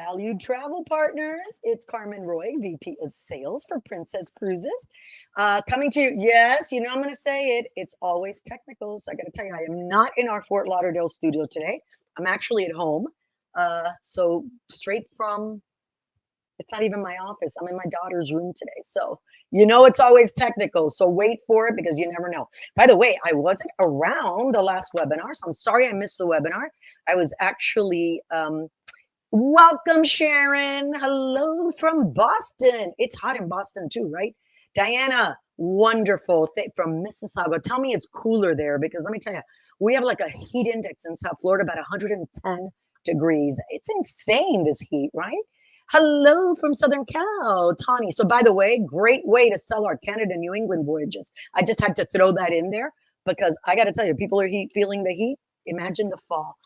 valued travel partners. It's Carmen Roy, VP of Sales for Princess Cruises. Coming to you, yes, you know I'm going to say it. It's always technical. So I got to tell you, I am not in our Fort Lauderdale studio today. I'm actually at home. So straight from, it's not even my office. I'm in my daughter's room today. So you know it's always technical. So wait for it because you never know. By the way, I wasn't around the last webinar, so I'm sorry I missed the webinar. I was actually welcome, Sharon. Hello from Boston. It's hot in Boston too, right? Diana, wonderful. From Mississauga. Tell me it's cooler there because let me tell you, we have like a heat index in South Florida, about 110 degrees. It's insane, this heat, right? Hello from Southern Cal, Tawny. So, by the way, great way to sell our Canada New England voyages. I just had to throw that in there because I got to tell you, people are feeling the heat. Imagine the fall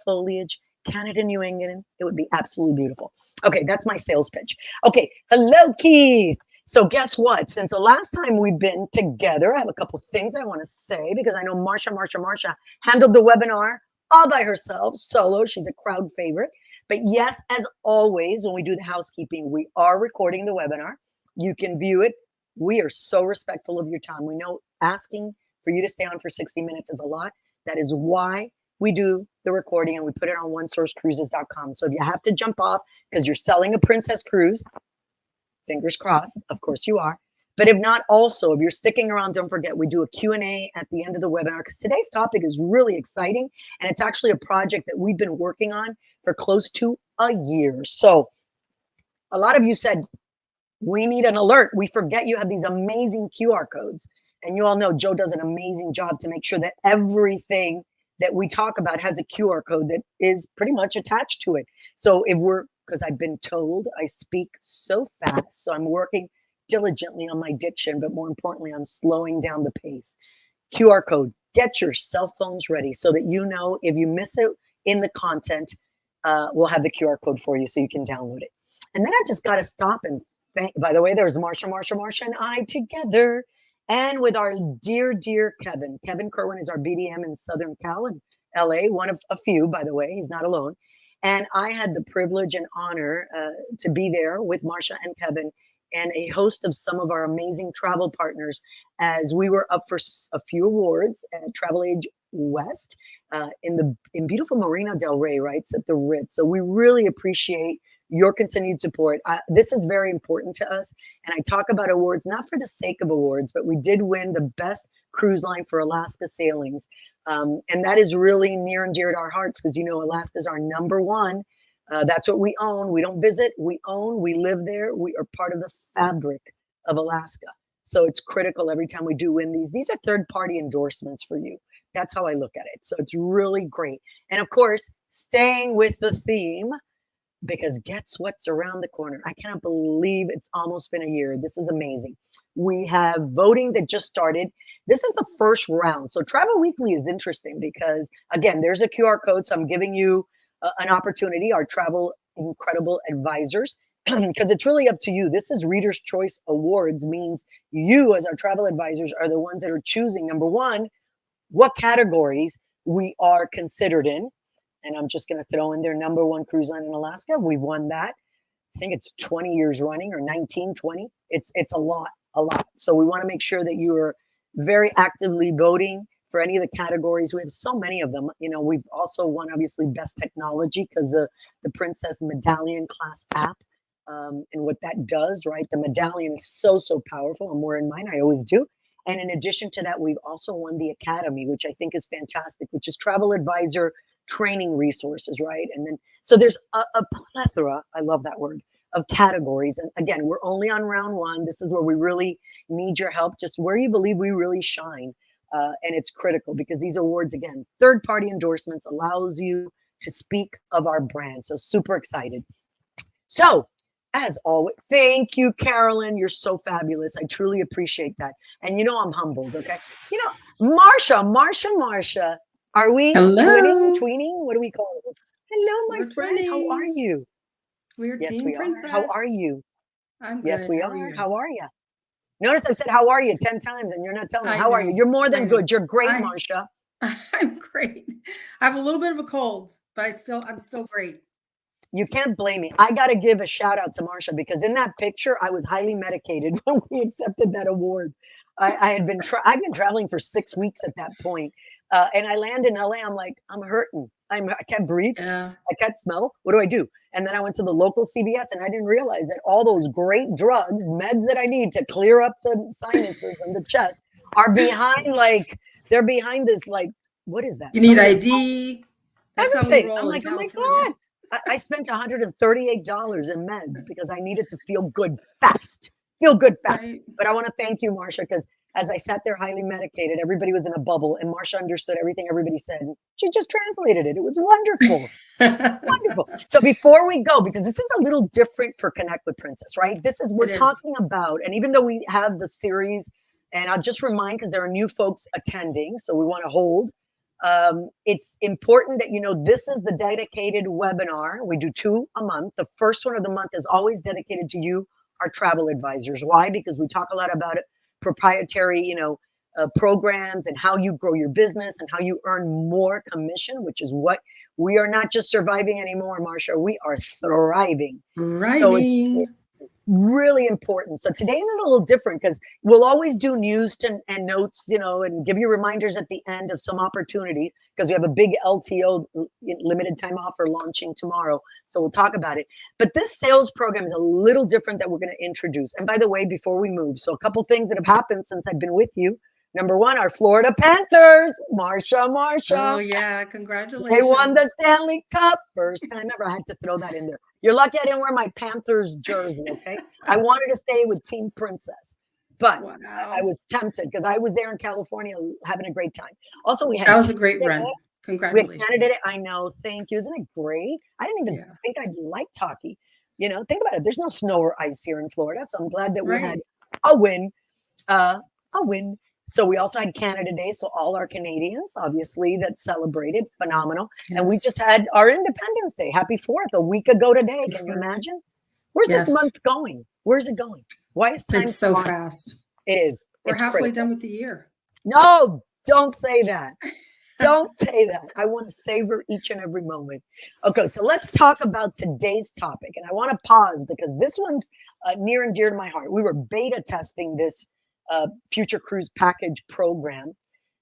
foliage, Canada, New England. It would be absolutely beautiful. Okay, that's my sales pitch. Okay, hello, Keith. So guess what? Since the last time we've been together, I have a couple of things I want to say because I know Marsha handled the webinar all by herself, solo. She's a crowd favorite. But yes, as always, when we do the housekeeping, we are recording the webinar. You can view it. We are so respectful of your time. We know asking for you to stay on for 60 minutes is a lot. That is why we do the recording and we put it on onesourcecruises.com. So if you have to jump off because you're selling a Princess Cruise, fingers crossed, of course you are. But if not, also, if you're sticking around, don't forget, we do a Q&A at the end of the webinar because today's topic is really exciting. And it's actually a project that we've been working on for close to a year. So a lot of you said, we need an alert. We forget you have these amazing QR codes. And you all know Joe does an amazing job to make sure that everything that we talk about has a QR code that is pretty much attached to it. So if we're, because I've been told I speak so fast, so I'm working diligently on my diction, but more importantly, on slowing down the pace. QR code, get your cell phones ready so that you know if you miss it in the content, we'll have the QR code for you so you can download it. And then I just got to stop and thank, by the way, there's Marsha, and I together. And with our dear Kevin. Kevin Kerwin is our BDM in Southern Cal and LA, one of a few, by the way. He's not alone. And I had the privilege and honor to be there with Marsha and Kevin and a host of some of our amazing travel partners as we were up for a few awards at Travel Age West in beautiful Marina del Rey, right? It's at the Ritz. So we really appreciate your continued support. This is very important to us. And I talk about awards, not for the sake of awards, but we did win the best cruise line for Alaska sailings. And that is really near and dear to our hearts because, you know, Alaska is our number one. That's what we own. We don't visit, we own, we live there. We are part of the fabric of Alaska. So it's critical every time we do win these. These are third-party endorsements for you. That's how I look at it. So it's really great. And of course, staying with the theme, because guess what's around the corner? I cannot believe it's almost been a year. This is amazing. We have voting that just started. This is the first round. So Travel Weekly is interesting because, again, there's a QR code. So I'm giving you an opportunity, our travel incredible advisors, because it's really up to you. This is Reader's Choice Awards, means you as our travel advisors are the ones that are choosing, number one, what categories we are considered in. And I'm just going to throw in their number one cruise line in Alaska. We've won that. I think it's 20 years running or 19, 20. It's a lot. So we want to make sure that you are very actively voting for any of the categories. We have so many of them. You know, we've also won obviously best technology because the Princess Medallion class app and what that does, right? The medallion is so powerful. I'm wearing mine. I always do. And in addition to that, we've also won the Academy, which I think is fantastic, which is travel advisor training resources, right? And then, so there's a plethora, I love that word, of categories. And again, we're only on round one. This is where we really need your help, just where you believe we really shine. And it's critical because these awards, again, third-party endorsements allows you to speak of our brand. So super excited. So as always, thank you, Carolyn. You're so fabulous. I truly appreciate that. And you know, I'm humbled, okay? You know, Marsha, are we Hello. tweening? What do we call it? Hello, my We're friend. How are twinning. you? We're Yes, Team we are. How are Princess. you? I'm Yes, good. we How are are. you? How are you? Notice I said, how are you 10 times and you're not telling me. I How are you? know. You're more I than know. good. You're great, I Marsha. I'm great. I have a little bit of a cold, but I'm still great. You can't blame me. I got to give a shout out to Marsha because in that picture, I was highly medicated when we accepted that award. I had been I've been traveling for 6 weeks at that point, and I land in LA. I'm like, I'm hurting. I can't breathe. Yeah. I can't smell. What do I do? And then I went to the local CVS, and I didn't realize that all those great drugs, meds that I need to clear up the sinuses and the chest, are behind. Like they're behind this. Like what is that? You need Something ID. That's how we everything. I'm roll in like, oh my California. God. I spent $138 in meds because I needed to feel good fast. Feel good fast. Right. But I want to thank you, Marsha, because as I sat there highly medicated, everybody was in a bubble and Marsha understood everything everybody said. She just translated it. It was wonderful. Wonderful. So before we go, because this is a little different for Connect with Princess, right? This is, we're It is. talking about, and even though we have the series, and I'll just remind because there are new folks attending, so we want to hold. It's important that you know this is the dedicated webinar. We do 2 a month. The first one of the month is always dedicated to you, our travel advisors. Why? Because we talk a lot about it, proprietary, programs and how you grow your business and how you earn more commission, which is what we are not just surviving anymore, Marsha. We are thriving. So Thriving. really important. So today's is a little different because we'll always do news and notes, and give you reminders at the end of some opportunities because we have a big LTO limited time offer launching tomorrow. So we'll talk about it. But this sales program is a little different that we're going to introduce. And by the way, before we move, so a couple things that have happened since I've been with you. Number one, our Florida Panthers, Oh Marsha. yeah, They won congratulations. the Stanley Cup. First time ever. I had to throw that in there. You're lucky I didn't wear my Panthers jersey, okay? I wanted to stay with Team Princess, but I Wow. was tempted because I was there in California having a great time. Also, That was a great run. We had Canada. Congratulations. I know. Thank you. Isn't it great? I didn't even Yeah. think I'd like hockey. Think about it. There's no snow or ice here in Florida, so I'm glad that we had Right. a win uh, a win. So we also had Canada Day. So all our Canadians, obviously, that celebrated, phenomenal. And we Yes. just had our Independence Day. Happy 4th, a week ago today. The Can you fourth. imagine? Where's this Yes. month going? Where's it going? Why is time It's so flying? fast. It is. We're It's halfway done critical. with the year. No, don't say that. Don't say that. I want to savor each and every moment. Okay, so let's talk about today's topic. And I want to pause because this one's near and dear to my heart. We were beta testing this Future Cruise Package program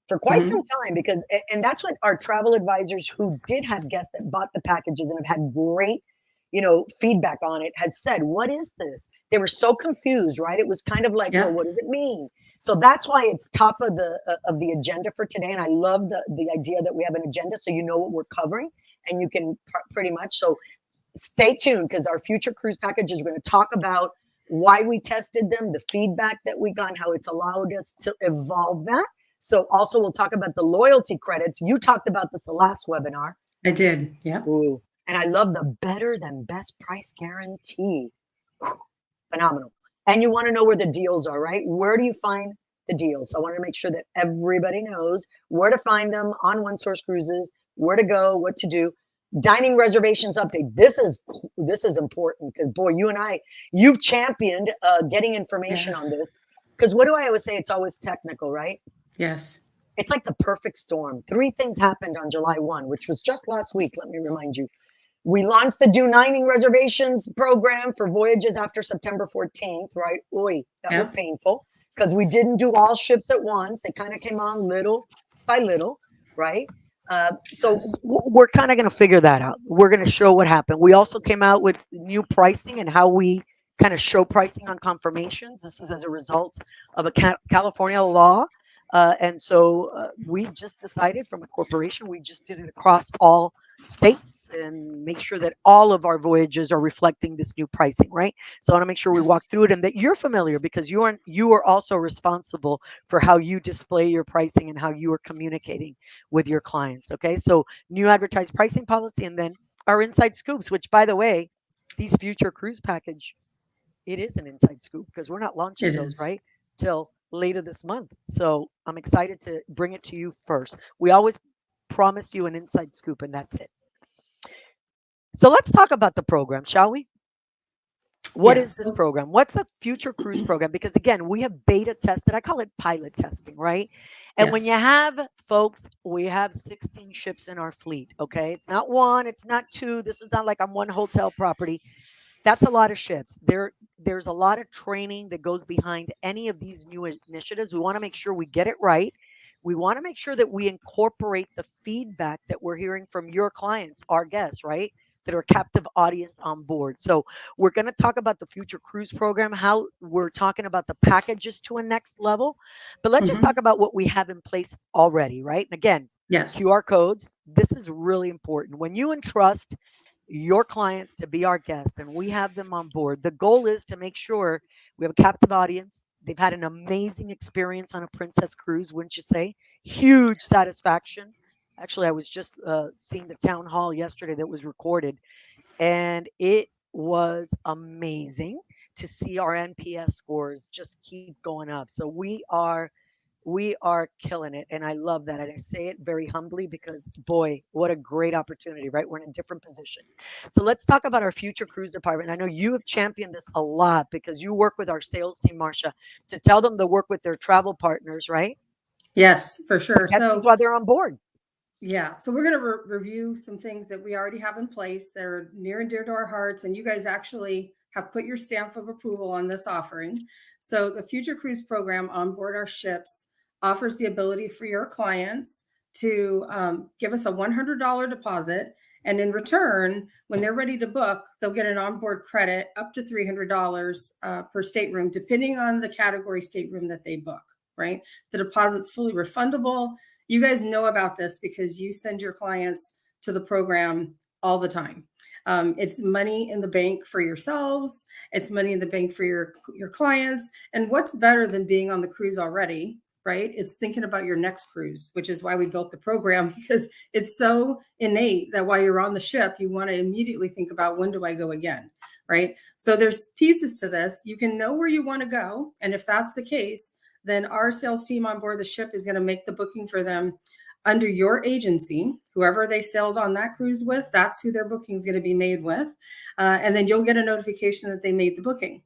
for quite some Mhm. time because, and that's what our travel advisors who did have guests that bought the packages and have had great, feedback on it had said, what is this? They were so confused, right? It was kind of like, well, Yep. what does it mean? So that's why it's top of the agenda for today, and I love the idea that we have an agenda, so you know what we're covering, and you can pretty much. So stay tuned because our future cruise packages are going to talk about why we tested them, the feedback that we got, and how it's allowed us to evolve that. So also we'll talk about the loyalty credits. You talked about this the last webinar. I did. Yep. Ooh, and I love the better than best price guarantee. Whew, phenomenal. And you want to know where the deals are, right? Where do you find the deals? So I want to make sure that everybody knows where to find them on One Source Cruises, where to go, what to do. Dining reservations update. This is important because boy, you've championed getting information Yeah. on this. Because what do I always say? It's always technical, right? Yes. It's like the perfect storm. 3 things happened on July 1, which was just last week. Let me remind you. We launched the Do Dining Reservations program for voyages after September 14th, right? Oy, that was Yep. painful because we didn't do all ships at once. They kind of came on little by little, right? So Yes. we're kind of going to figure that out. We're going to show what happened. We also came out with new pricing and how we kind of show pricing on confirmations. This is as a result of a California law. And so we just decided from a corporation, we just did it across all states and make sure that all of our voyages are reflecting this new pricing, right? So I want to make sure we walk Yes. through it and that you're familiar because you are also responsible for how you display your pricing and how you are communicating with your clients. Okay, so new advertised pricing policy and then our inside scoops, which by the way, these future cruise package, it is an inside scoop because we're not launching It those is. right till later this month. So I'm excited to bring it to you first. We always promise you an inside scoop and that's it. So let's talk about the program, shall we? What Yeah. is this program? What's the Future Cruise program? Because again, we have beta tested. I call it pilot testing, right? And when you Yes. have folks, we have 16 ships in our fleet. Okay. It's not one, it's not two. This is not like I'm one hotel property. That's a lot of ships. There's a lot of training that goes behind any of these new initiatives. We want to make sure we get it right. We want to make sure that we incorporate the feedback that we're hearing from your clients, our guests, right? That are captive audience on board. So we're going to talk about the Future Cruise program, how we're talking about the packages to a next level. But let's just talk Hmm. about what we have in place already, right? And again, Yes. QR codes. This is really important. When you entrust your clients to be our guest and we have them on board, the goal is to make sure we have a captive audience. They've had an amazing experience on a Princess cruise, wouldn't you say? Huge satisfaction. Actually, I was just seeing the town hall yesterday that was recorded, and it was amazing to see our NPS scores just keep going up. So we are killing it, and I love that, and I say it very humbly because boy, what a great opportunity, right? We're in a different position. So let's talk about our Future Cruise department. I know you have championed this a lot because you work with our sales team, Marcia, to tell them to work with their travel partners, right? Yes, for To sure. get these So while they're on board. yeah, so we're going to review some things that we already have in place that are near and dear to our hearts, and you guys actually have put your stamp of approval on this offering. So the Future Cruise program on board our ships offers the ability for your clients to give us a $100 deposit, and in return, when they're ready to book, they'll get an onboard credit up to $300 per stateroom, depending on the category stateroom that they book. Right, the deposit's fully refundable. You guys know about this because you send your clients to the program all the time. It's money in the bank for yourselves. It's money in the bank for your clients. And what's better than being on the cruise already, right? It's thinking about your next cruise, which is why we built the program, because it's so innate that while you're on the ship, you want to immediately think about, when do I go again, right? So there's pieces to this. You can know where you want to go. And if that's the case, then our sales team on board the ship is going to make the booking for them under your agency. Whoever they sailed on that cruise with, that's who their booking is going to be made with. And then you'll get a notification that they made the booking.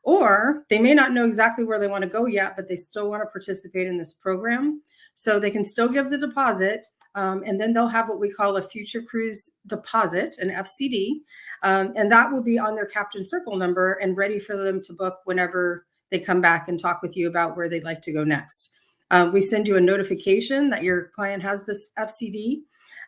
Or they may not know exactly where they want to go yet, but they still want to participate in this program. So they can still give the deposit. And then they'll have what we call a Future Cruise deposit, an FCD. And that will be on their Captain Circle number and ready for them to book whenever they come back and talk with you about where they'd like to go next. We send you a notification that your client has this FCD,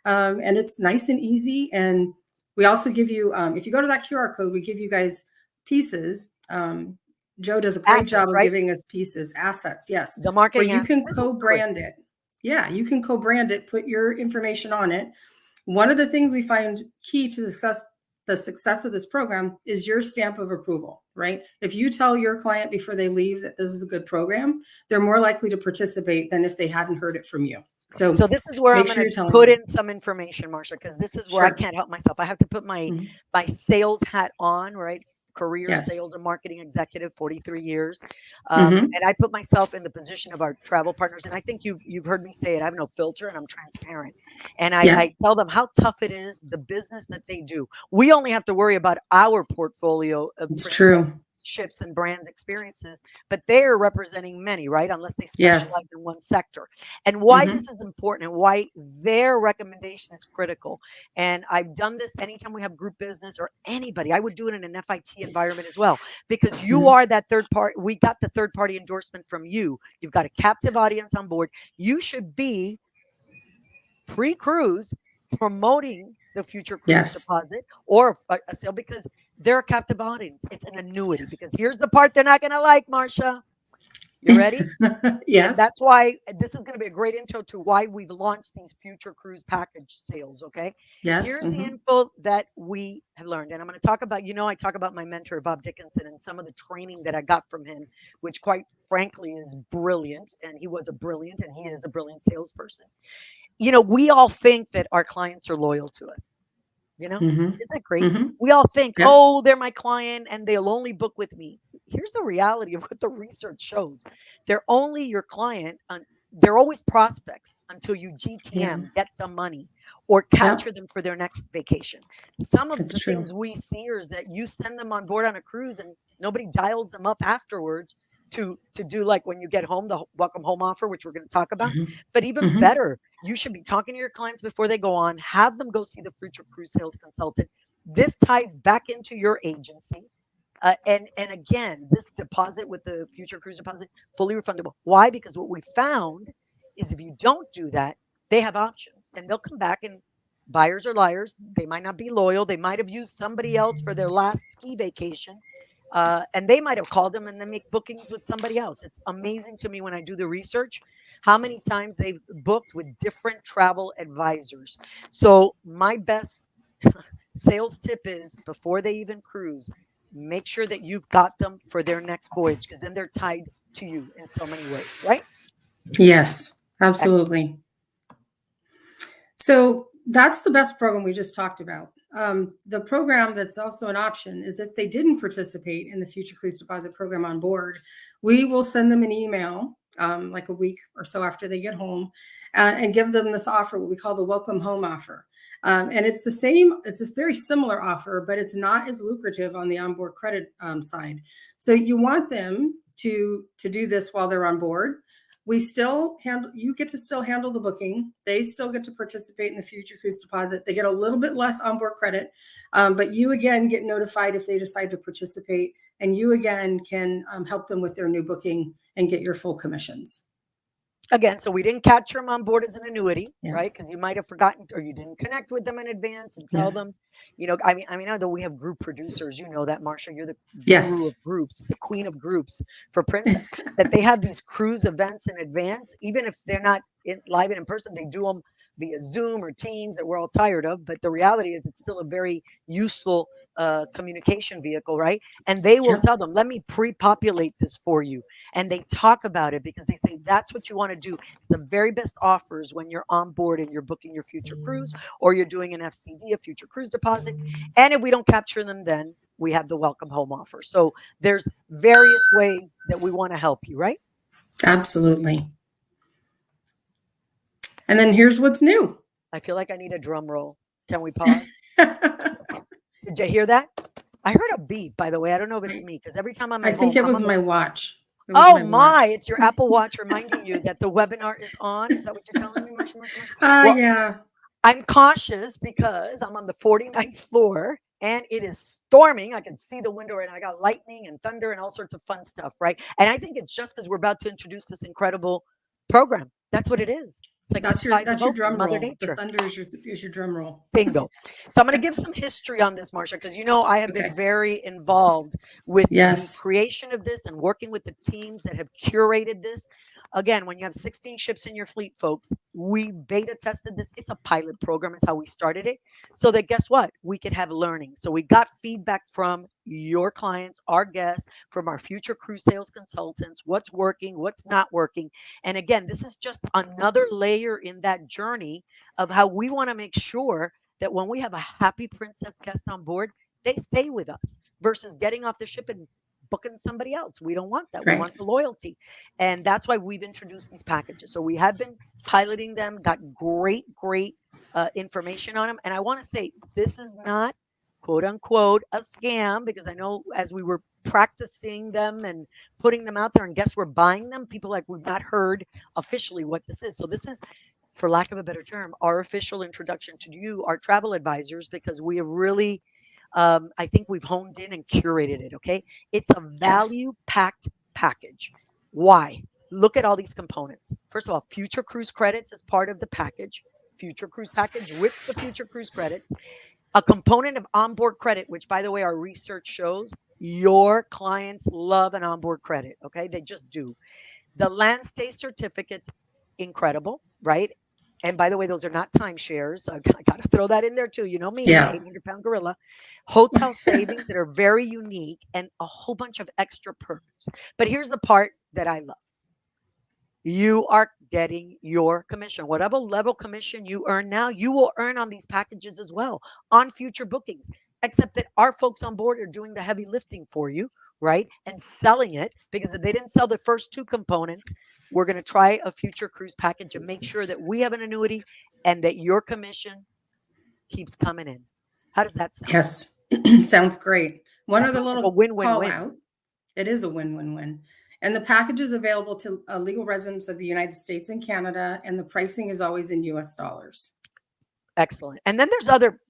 and it's nice and easy. And we also give you, if you go to that QR code, we give you guys pieces. Joe does a great Assets, job of right? giving us pieces, assets, yes, The where marketing you assets. can This is great. co-brand it. Yeah, you can co-brand it, put your information on it. One of the things we find key to the success of this program is your stamp of approval, right? If you tell your client before they leave that this is a good program, they're more likely to participate than if they hadn't heard it from you. So So this is where I'm make going sure to you're telling put them. in some information, Marsha, because this is where I Sure. can't help myself. I have to put my Mhm. my sales hat on, right? Career Yes. sales and marketing executive, 43 years, Hmm. and I put myself in the position of our travel partners. And I think you've heard me say it. I have no filter, and I'm transparent. And Yeah, I tell them how tough it is, the business that they do. We only have to worry about our portfolio of it's Princess true. ships and brands experiences, but they're representing many, right? Unless they Yes. specialize in one sector. And why Hmm. this is important and why their recommendation is critical. And I've done this anytime we have group business or anybody. I would do it in an FIT environment as well, because you Hmm. are that third party. We got the third party endorsement from you. You've got a captive audience on board. You should be pre-cruise promoting the Future Cruise Yes. deposit or a sale because they're a captive audience. It's an annuity. Yes. Because here's the part they're not going to like, Marcia. You ready? And Yes. that's why this is going to be a great intro to why we've launched these Future Cruise package sales. Okay. Yes. Here's the Hmm. info that we have learned. And I'm going to talk about, I talk about my mentor, Bob Dickinson, and some of the training that I got from him, which quite frankly is brilliant. And he was a brilliant and he is a brilliant salesperson. We all think that our clients are loyal to us. Hmm. Isn't that great? Hmm. We all think, Yep. oh, they're my client and they'll only book with me. Here's the reality of what the research shows. They're only your client they're always prospects until you Yeah. GTM, get the money, or Yeah. capture them for their next vacation. Some of That's the true. things we see is that you send them on board on a cruise and nobody dials them up afterwards to do like when you get home, the welcome home offer, which we're going to talk about. Mhm. But even Mhm. better, you should be talking to your clients before they go on, have them go see the future cruise sales consultant. This ties back into your agency. And again, this deposit with the future cruise deposit, fully refundable. Why? Because what we found is if you don't do that, they have options and they'll come back, and buyers are liars. They might not be loyal. They might have used somebody else for their last ski vacation. And they might have called them and then make bookings with somebody else. It's amazing to me when I do the research how many times they've booked with different travel advisors. So, my best sales tip is before they even cruise, make sure that you've got them for their next voyage because then they're tied to you in so many ways, right? Yes, Excellent. absolutely. So that's the best program we just talked about. The program that's also an option is if they didn't participate in the Future Cruise Deposit program on board, we will send them an email like a week or so after they get home and give them this offer, what we call the welcome home offer. And it's the same, it's a very similar offer, but it's not as lucrative on the onboard credit side. So you want them to do this while they're on board. We still handle, you get to still handle the booking. They still get to participate in the future cruise deposit. They get a little bit less onboard credit, but you again get notified if they decide to participate, and you again can help them with their new booking and get your full commissions. Again, so we didn't capture them on board as an annuity, Yeah. right? Because you might have forgotten or you didn't connect with them in advance and tell Yeah. them, I mean, I know that we have group producers, you know that, Marsha, you're the guru Yes. of groups, the queen of groups for Princess, that they have these cruise events in advance, even if they're not live and in person, they do them via Zoom or Teams that we're all tired of. But the reality is it's still a very useful communication vehicle, right? And they will Yep. tell them, let me pre-populate this for you. And they talk about it because they say that's what you want to do. It's the very best offers when you're on board and you're booking your future cruise or you're doing an FCD, a future cruise deposit. And if we don't capture them, then we have the welcome home offer. So there's various ways that we want to help you, right? Absolutely. And then here's what's new. I feel like I need a drum roll. Can we pause? Did you hear that? I heard a beep, by the way. I don't know if it's me because every time I'm I at think home, it I'm was on the my watch. It was Oh my watch. my, it's your Apple Watch reminding you that the webinar is on. Is that what you're telling me, Marsha? Well, Yeah. I'm cautious because I'm on the 49th floor and it is storming. I can see the window and I got lightning and thunder and all sorts of fun stuff, right? And I think it's just because we're about to introduce this incredible program. That's what it is. It's like That's Miss your Five drum Mother roll. The Nature. thunder is your drum roll. Bingo. So I'm going to give some history on this, Marsha, because I have been Okay. very involved with the Yes. creation of this and working with the teams that have curated this. Again, when you have 16 ships in your fleet, folks, we beta tested this. It's a pilot program, is how we started it. So that guess what? We could have learning. So we got feedback from your clients, our guests, from our future cruise sales consultants, what's working, what's not working. And again, this is just another layer in that journey of how we want to make sure that when we have a happy princess guest on board, they stay with us versus getting off the ship and booking somebody else. We don't want that. We Right. want the loyalty. And that's why we've introduced these packages. So we have been piloting them, got great information on them. And I want to say this is not quote unquote a scam because I know as we were practicing them and putting them out there and guess we're buying them, people like we've not heard officially what this is. So this is, for lack of a better term, our official introduction to you, our travel advisors, because we have really, I think we've honed in and curated it. Okay. It's a Yes. value packed package. Why? Look at all these components. First of all, future cruise credits is part of the package, future cruise package with the future cruise credits, a component of onboard credit, which by the way, our research shows your clients love an onboard credit. Okay. They just do. The land stay certificates, incredible, right? And by the way, those are not timeshares. I got to throw that in there too. You know me, the Yeah. 800-pound gorilla. Hotel savings that are very unique and a whole bunch of extra perks. But here's the part that I love. You are getting your commission. Whatever level commission you earn now, you will earn on these packages as well on future bookings. Except that our folks on board are doing the heavy lifting for you, right? And selling it because if they didn't sell the first two components, we're going to try a future cruise package and make sure that we have an annuity and that your commission keeps coming in. How does that sound? Yes. Sounds great. One That other sounds like a little call win-win-win. out. It is a win-win-win. And the package is available to legal residents of the United States and Canada, and the pricing is always in US dollars. Excellent. And then there's other,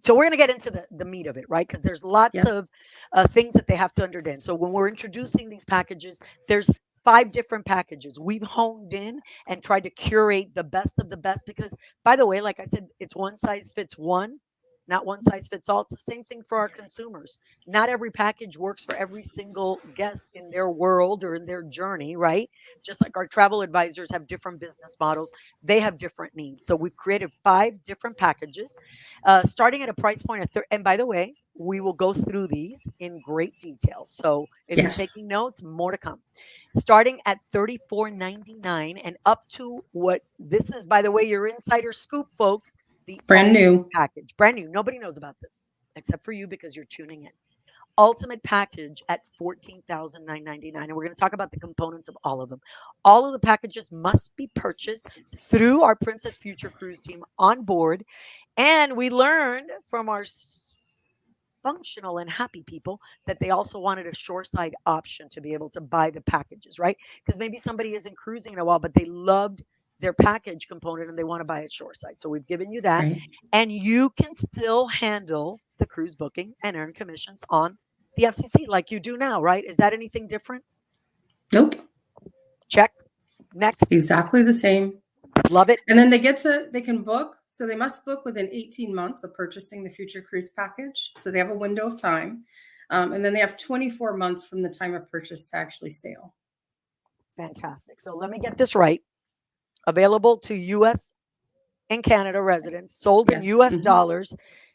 so we're going to get into the meat of it, right? Because there's lots Yep. of things that they have to understand. So when we're introducing these packages, there's 5 different packages. We've honed in and tried to curate the best of the best because, by the way, like I said, it's one size fits one, not one size fits all. It's the same thing for our consumers. Not every package works for every single guest in their world or in their journey, right? Just like our travel advisors have different business models, they have different needs. So we've created 5 different packages, starting at a price point of and by the way, we will go through these in great detail. So if Yes. you're taking notes, more to come. Starting at $34.99 and up to what this is, by the way, your insider scoop, folks. The Brand new. package, brand new. Nobody knows about this except for you because you're tuning in. Ultimate package at $14,999, and we're going to talk about the components of all of them. All of the packages must be purchased through our Princess Future Cruise team on board, and we learned from our functional and happy people that they also wanted a shoreside option to be able to buy the packages, right? Because maybe somebody isn't cruising in a while, but they loved their package component and they want to buy it shoreside. So we've given you that. Right. And you can still handle the cruise booking and earn commissions on the FCC like you do now, right? Is that anything different? Nope. Check. Next. Exactly the same. Love it. And then they can book. So they must book within 18 months of purchasing the Future Cruise package. So they have a window of time. And then they have 24 months from the time of purchase to actually sail. Fantastic. So let me get this right. Available to U.S. and Canada residents, sold in Yes. U.S. dollars.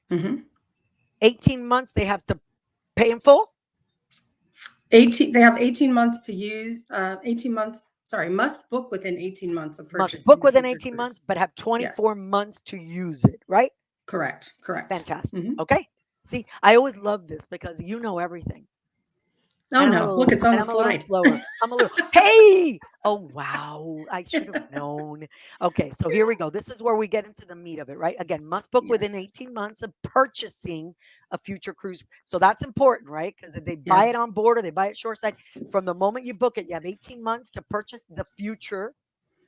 Mm-hmm. 18 months they have to pay in full? They have 18 months to use, 18 months, must book within 18 months of purchasing. Must book the within Future 18 Cruise. months, but have 24 months to use it, right? Correct. Fantastic. Mhm. Okay. See, I always love this because you know everything. Oh, And I'm a no. little- Look, it's on and the I'm a little slide. slower. I'm a little, hey! Oh, wow. I should have known. Okay, so here we go. This is where we get into the meat of it, right? Again, must book within Yes. 18 months of purchasing a Future Cruise. So that's important, right? Because if they buy it Yes. on board or they buy it shoreside, from the moment you book it, you have 18 months to purchase the Future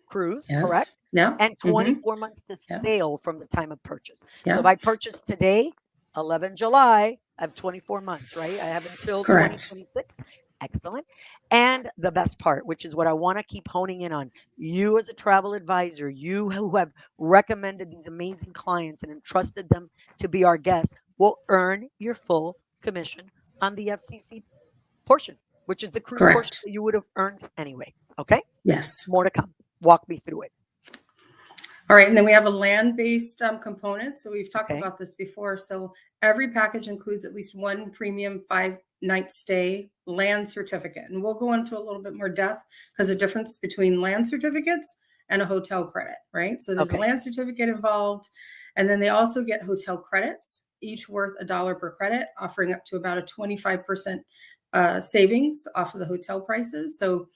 Cruise, correct? Yes. Yeah. And 24 months to Yeah. sail from the time of purchase. Yeah. So if I purchase today, 11 July, I have 24 months, right? I have until Correct. 2026. Excellent. And the best part, which is what I want to keep honing in on, you as a travel advisor, you who have recommended these amazing clients and entrusted them to be our guests, will earn your full commission on the FCC portion, which is the cruise portion Correct. that you would have earned anyway. Okay? Yes. More to come. Walk me through it. All right. And then we have a land-based component. So we've talked Okay. about this before. So every package includes at least one premium 5-night stay land certificate. And we'll go into a little bit more depth because the difference between land certificates and a hotel credit, right? So there's Okay. a land certificate involved. And then they also get hotel credits, each worth $1 per credit, offering up to about a 25% savings off of the hotel prices. So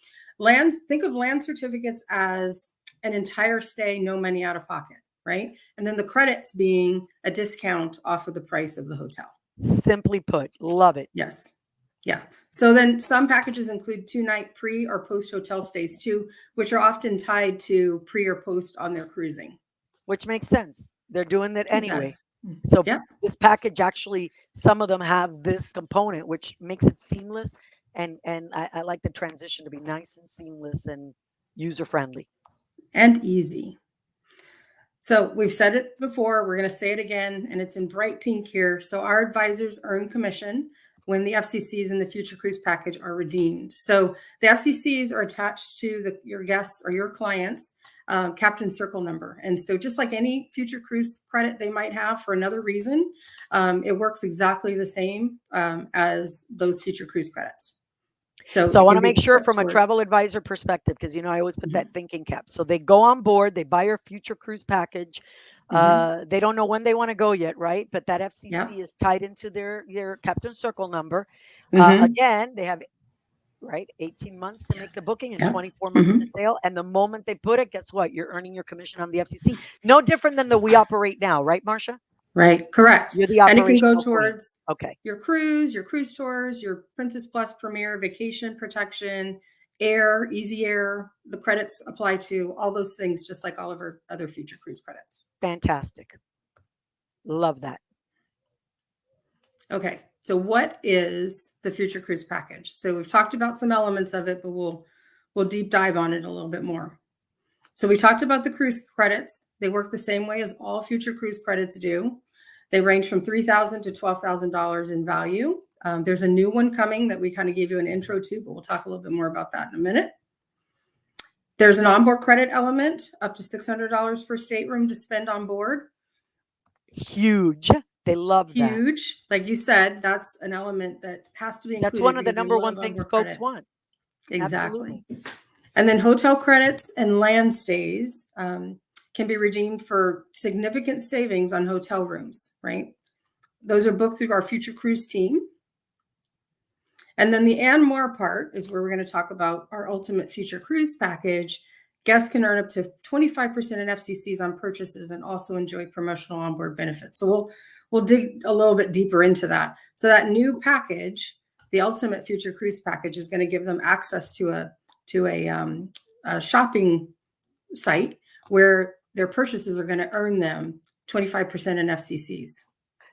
think of land certificates as an entire stay, no money out of pocket, right? And then the credits being a discount off of the price of the hotel. Simply put, love it. Yes. Yeah. So then some packages include 2-night pre or post hotel stays too, which are often tied to pre or post on their cruising. Which makes sense. They're doing it It anyway. does. So Yep. this package actually, some of them have this component, which makes it seamless. And I like the transition to be nice and seamless and user friendly. And easy. So we've said it before, we're going to say it again, and it's in bright pink here. So our advisors earn commission when the FCCs in the Future Cruise package are redeemed. So the FCCs are attached to your guests or your clients' Captain Circle number. And so just like any Future Cruise credit they might have for another reason, it works exactly the same as those Future Cruise credits. So I it want to can be make sure put from a towards- travel advisor perspective, because I always put that thinking cap. So they go on board, they buy your Future Cruise package. They don't know when they want to go yet, right? But that FCC Yep. is tied into their Captain Circle number. Mhm. Again, they have right? 18 months to make the booking and Yeah. 24 months to sail. And the moment they put it, guess what? You're earning your commission on the FCC. No different than the we operate now, right, Marcia? Right, correct. You're the And it can go operational queen. towards Okay. your cruise tours, your Princess Plus Premier, vacation protection, air, easy air. The credits apply to all those things, just like all of our other future cruise credits. Fantastic. Love that. Okay, so what is the future cruise package? So we've talked about some elements of it, but we'll deep dive on it a little bit more. So we talked about the cruise credits. They work the same way as all future cruise credits do. They range from $3,000 to $12,000 in value. There's a new one coming that we kind of gave you an intro to, but we'll talk a little bit more about that in a minute. There's an onboard credit element up to $600 per stateroom to spend on board. Huge. They love that. Huge. Like you said, that's an element that has to be included. That's one of the because they number love one things onboard folks credit. want. Exactly. Absolutely. And then hotel credits and land stays can be redeemed for significant savings on hotel rooms, right? Those are booked through our future cruise team. And then the and more part is where we're going to talk about our ultimate future cruise package. Guests can earn up to 25% in FCCs on purchases and also enjoy promotional onboard benefits. So we'll dig a little bit deeper into that. So that new package, the ultimate future cruise package, is going to give them access to a shopping site where their purchases are going to earn them 25% in FCCs.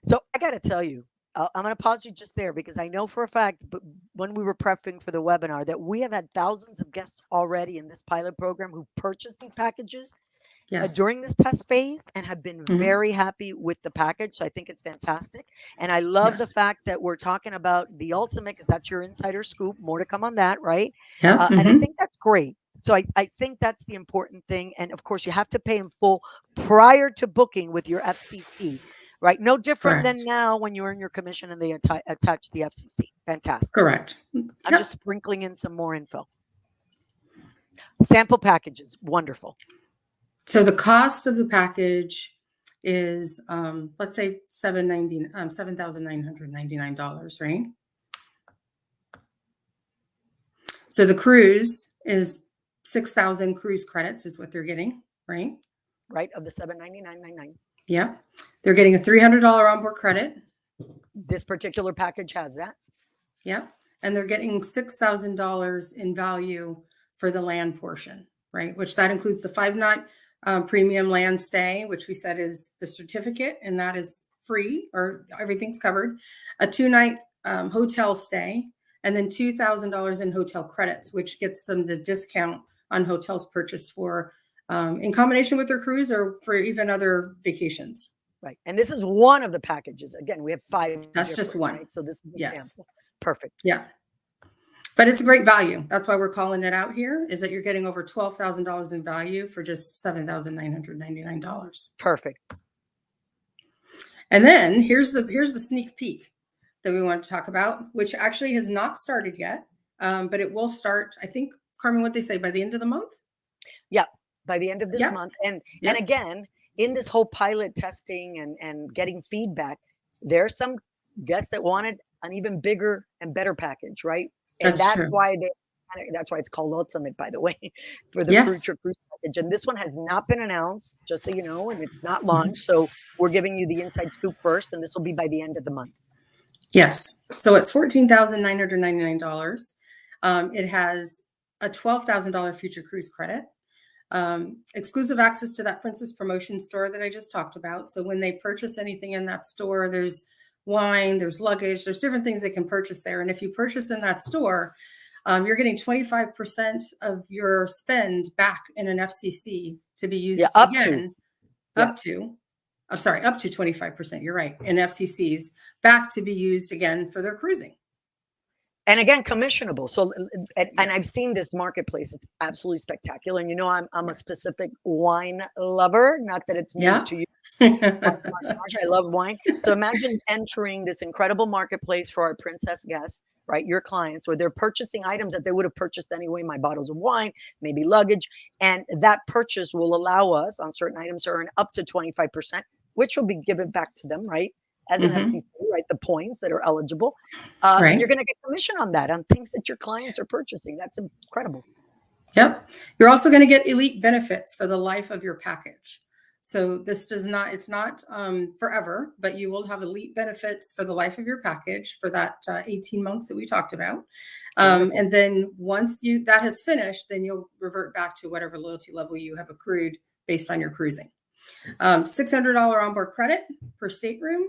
So I got to tell you, I'm going to pause you just there because I know for a fact, but when we were prepping for the webinar, that we have had thousands of guests already in this pilot program who purchased these packages during this test phase and have been very happy with the package. So I think it's fantastic. And I love the fact that we're talking about the ultimate because that's your insider scoop. More to come on that, right? Yeah. And I think that's great. So I think that's the important thing. And of course, you have to pay in full prior to booking with your FCC. Right. No different than now when you earn your commission and they attach the FCC. Fantastic. Correct. I'm just sprinkling in some more info. Sample packages. Wonderful. So the cost of the package is, let's say $7,999, right? So the cruise is 6,000 cruise credits is what they're getting, right? Right. Of the $799.99. Yeah. They're getting a $300 onboard credit. This particular package has that. Yeah. And they're getting $6,000 in value for the land portion, right? Which that includes the 5-night premium land stay, which we said is the certificate, and that is free or everything's covered. A 2-night hotel stay, and then $2,000 in hotel credits, which gets them the discount on hotels purchased for in combination with their cruise or for even other vacations. Right. And this is one of the packages. Again, we have 5. That's just one. Right? So this is an example. Perfect. Yeah. But it's a great value. That's why we're calling it out here, is that you're getting over $12,000 in value for just $7,999. Perfect. And then here's the sneak peek that we want to talk about, which actually has not started yet, but it will start, I think, Carmen, what they say, by the end of the month? Yeah, by the end of this month. And again, in this whole pilot testing and getting feedback, there are some guests that wanted an even bigger and better package, right? And that's why it's called Ultimate, by the way, for the future cruise package. And this one has not been announced, just so you know, and it's not launched. So we're giving you the inside scoop first, and this will be by the end of the month. Yes. So it's $14,999. It has a $12,000 future cruise credit. Exclusive access to that Princess Promotion store that I just talked about. So when they purchase anything in that store, there's wine, there's luggage, there's different things they can purchase there. And if you purchase in that store, you're getting 25% of your spend back in an FCC to be used up to 25%. You're right. In FCCs back to be used again for their cruising. And again, commissionable. So, and I've seen this marketplace. It's absolutely spectacular. And you know, I'm a specific wine lover. Not that it's news to you. I love wine. So imagine entering this incredible marketplace for our princess guests, right? Your clients, where they're purchasing items that they would have purchased anyway, my bottles of wine, maybe luggage. And that purchase will allow us on certain items to earn up to 25%, which will be given back to them, right? As an FCC, right? The points that are eligible. Right. And you're going to get commission on that, on things that your clients are purchasing. That's incredible. Yep. You're also going to get elite benefits for the life of your package. So this does not, it's not forever, but you will have elite benefits for the life of your package for that 18 months that we talked about. And then once that has finished, then you'll revert back to whatever loyalty level you have accrued based on your cruising. $600 onboard credit per stateroom,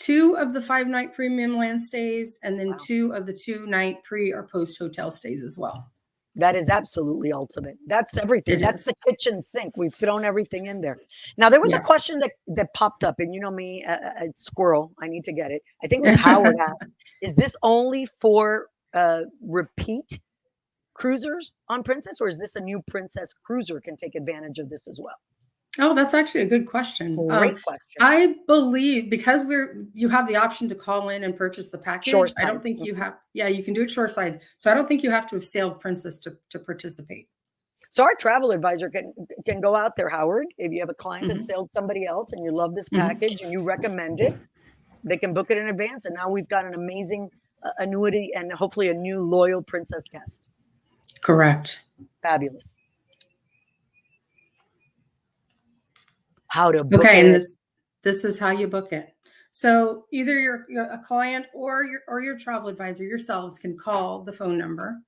2 of the 5-night premium land stays, and then 2 of the 2-night pre or post hotel stays as well. That is absolutely ultimate. That's everything. That's the kitchen sink. We've thrown everything in there. Now, there was a question that popped up, and you know me, squirrel, I need to get it. I think it was Howard asked, is this only for repeat cruisers on Princess, or is this a new Princess cruiser can take advantage of this as well? Oh, that's actually a good question. Great question. I believe because you have the option to call in and purchase the package. Shoreside. I don't think you have. Yeah, you can do it shoreside. So I don't think you have to have sailed Princess to participate. So our travel advisor can go out there, Howard. If you have a client that sailed somebody else and you love this package and you recommend it, they can book it in advance. And now we've got an amazing annuity and hopefully a new loyal Princess guest. Correct. Fabulous. How to book okay, it. and this is how you book it. So either you're a client or your travel advisor yourselves can call the phone number.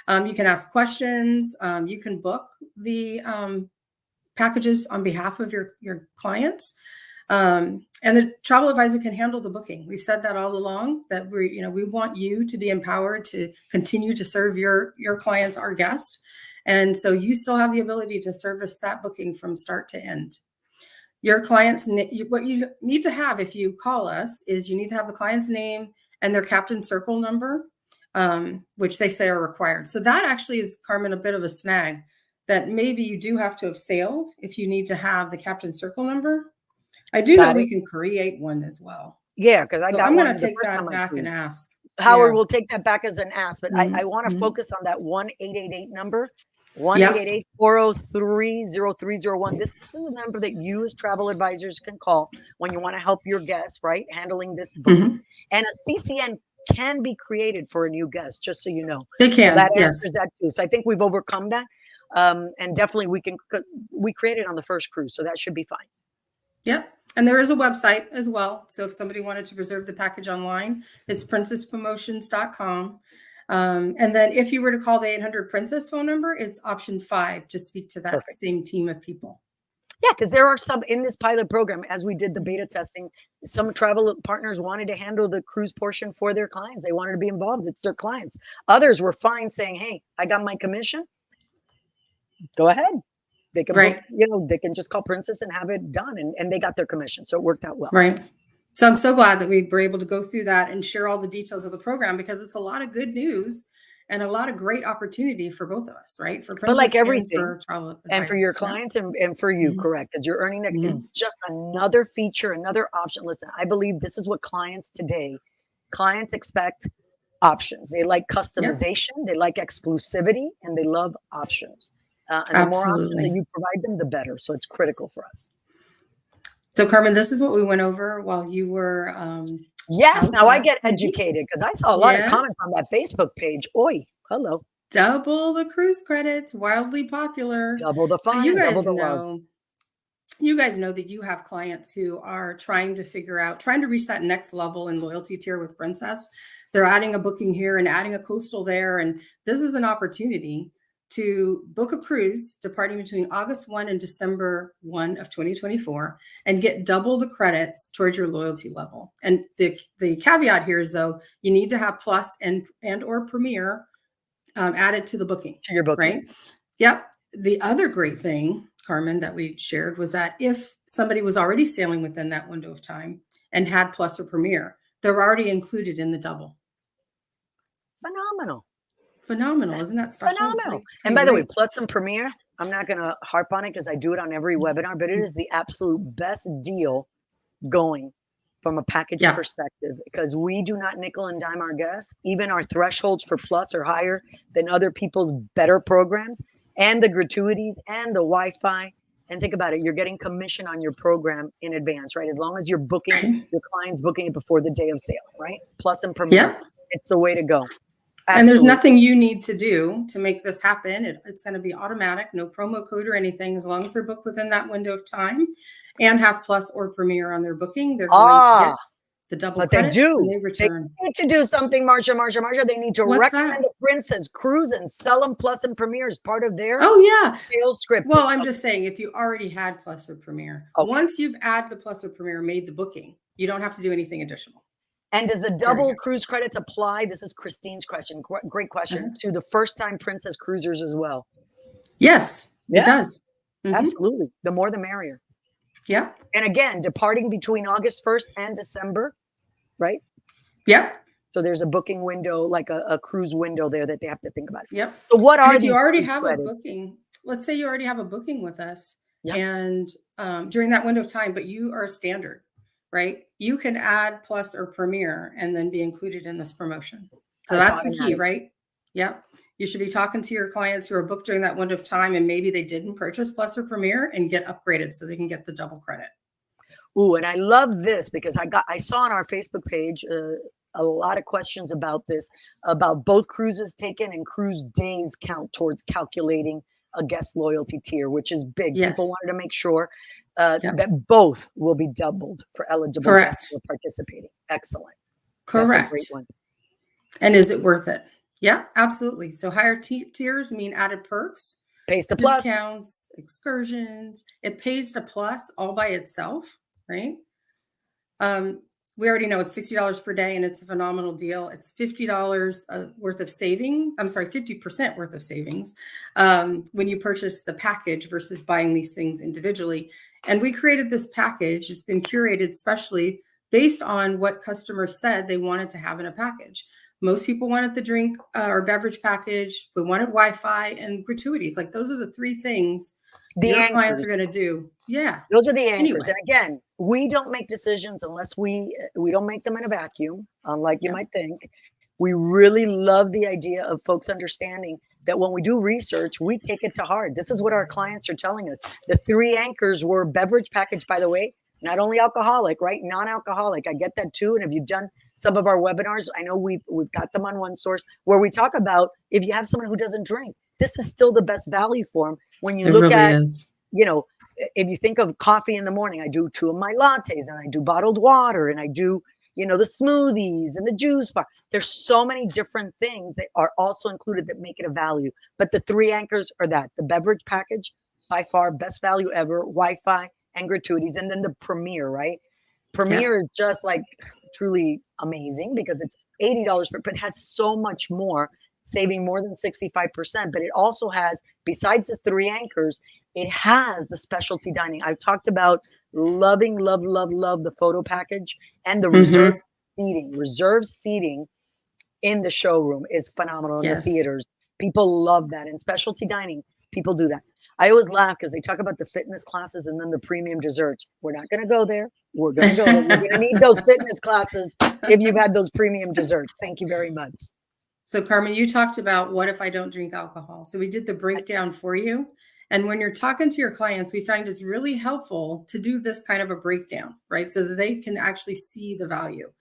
You can ask questions. You can book the packages on behalf of your clients. And the travel advisor can handle the booking. We've said that all along, that we want you to be empowered to continue to serve your clients, our guests. And so you still have the ability to service that booking from start to end. Your client's what you need to have if you call us is you need to have the client's name and their Captain Circle number, which they say are required. So that actually is, Carmen, a bit of a snag that maybe you do have to have sailed if you need to have the Captain Circle number. I do know we can create one as well. Yeah, because I'm going to take that back and ask. Howard will take that back as an ask, but I want to focus on that 1-888 number. 1-888-403-0301. This is the number that you as travel advisors can call when you want to help your guests, right? Handling this booking. And a CCN can be created for a new guest, just so you know. They can. So that answers that too. So I think we've overcome that. And definitely we created on the first cruise, so that should be fine. Yep. And there is a website as well. So if somebody wanted to reserve the package online, it's princesspromotions.com. And then if you were to call the 800 Princess phone number, it's option 5 to speak to that same team of people. Yeah, because there are some in this pilot program, as we did the beta testing, some travel partners wanted to handle the cruise portion for their clients. They wanted to be involved. It's their clients. Others were fine saying, hey, I got my commission. Go ahead. They can, book, they can just call Princess and have it done. And they got their commission. So it worked out well. Right. So I'm so glad that we were able to go through that and share all the details of the program, because it's a lot of good news and a lot of great opportunity for both of us, right? For Princess, but like everything, and for travel and for your clients and for you, correct? Because you're earning that. It's just another feature, another option. Listen, I believe this is what clients expect options. They like customization, they like exclusivity, and they love options. And the more options that you provide them, the better. So it's critical for us. So Carmen, this is what we went over while you were. Yes, now I get educated because I saw a lot of comments on that Facebook page. Oi, hello. Double the cruise credits, wildly popular. Double the fun. So you guys know. You guys know that you have clients who are trying to reach that next level in loyalty tier with Princess. They're adding a booking here and adding a coastal there, and this is an opportunity to book a cruise departing between August 1 and December 1 of 2024 and get double the credits towards your loyalty level. And the caveat here is, though, you need to have Plus and or Premier added to the booking. To your booking. Right? Yep. The other great thing, Carmen, that we shared was that if somebody was already sailing within that window of time and had Plus or Premier, they're already included in the double. Phenomenal. Isn't that special? Phenomenal. And by the way, Plus and Premier, I'm not going to harp on it because I do it on every webinar, but it is the absolute best deal going from a package perspective, because we do not nickel and dime our guests. Even our thresholds for Plus are higher than other people's better programs, and the gratuities and the Wi-Fi And think about it, you're getting commission on your program in advance, right? As long as you're booking, your client's booking it before the day of sale, right? Plus and Premier. Yep. It's the way to go. And there's Absolutely. nothing you need to do to make this happen. It's going to be automatic, no promo code or anything. As long as they're booked within that window of time and have Plus or Premier on their booking, they're going to get the double But they credit do. when they return. They need to do something, Marsha. They need to What's recommend that? a Princess Cruise and sell them Plus and Premier as part of their Oh, yeah. sales script. Well, I'm just saying, if you already had Plus or Premier, Okay. once you've added the Plus or Premier, made the booking, you don't have to do anything additional. And does the double cruise credits apply? This is Christine's question. Great question. To the first-time Princess cruisers as well. Yes, it does. Absolutely. The more the merrier. Yep. And again, departing between August 1st and December, right? Yep. So there's a booking window, like a cruise window there that they have to think about. Yep. So what are if these you already cruise have credits? a booking, let's say you already have a booking with us, Yep. and during that window of time, but you are standard, right? You can add Plus or Premier and then be included in this promotion. So that's the key, right? Yep. You should be talking to your clients who are booked during that window of time, and maybe they didn't purchase Plus or Premier, and get upgraded so they can get the double credit. Ooh, and I love this because I saw on our Facebook page a lot of questions about this, about both cruises taken and cruise days count towards calculating a guest loyalty tier, which is big. Yes. People wanted to make sure that both will be doubled for eligible guests who are participating. Excellent. Correct. That's a great one. And is it worth it? Yeah, absolutely. So higher tiers mean added perks, pays to Plus, discounts, excursions. It pays to Plus all by itself, right? We already know it's $60 per day, and it's a phenomenal deal. It's $50 worth of saving. I'm sorry, 50% worth of savings when you purchase the package versus buying these things individually. And we created this package. It's been curated specially based on what customers said they wanted to have in a package. Most people wanted the drink or beverage package. We wanted Wi-Fi and gratuities. Like, those are the three things your clients are going to do. Yeah. Those are the anchors. Anyway. And again, we don't make decisions unless we don't make them in a vacuum, unlike you might think. We really love the idea of folks understanding that when we do research, we take it to heart. This is what our clients are telling us. The three anchors were beverage package, by the way, not only alcoholic, right? Non-alcoholic. I get that too. And if you've done some of our webinars, I know we've got them on One Source, where we talk about if you have someone who doesn't drink, this is still the best value for them. When you look at, you know, if you think of coffee in the morning, I do 2 of my lattes, and I do bottled water, and I do, you know, the smoothies and the juice bar. There's so many different things that are also included that make it a value. But the three anchors are that: the beverage package, by far best value ever, Wi-Fi and gratuities, and then the Premier, right? Premier is just like truly amazing because it's $80 per, but it has so much more, saving more than 65%. But it also has, besides the three anchors, it has the specialty dining. I've talked about love the photo package and the reserved seating. Reserved seating in the showroom is phenomenal in the theaters. People love that. And specialty dining, people do that. I always laugh because they talk about the fitness classes and then the premium desserts. We're not going to go there. We're going to go there. You're going to need those fitness classes if you've had those premium desserts. Thank you very much. So Carmen, you talked about what if I don't drink alcohol? So we did the breakdown for you. And when you're talking to your clients, we find it's really helpful to do this kind of a breakdown, right? So that they can actually see the value.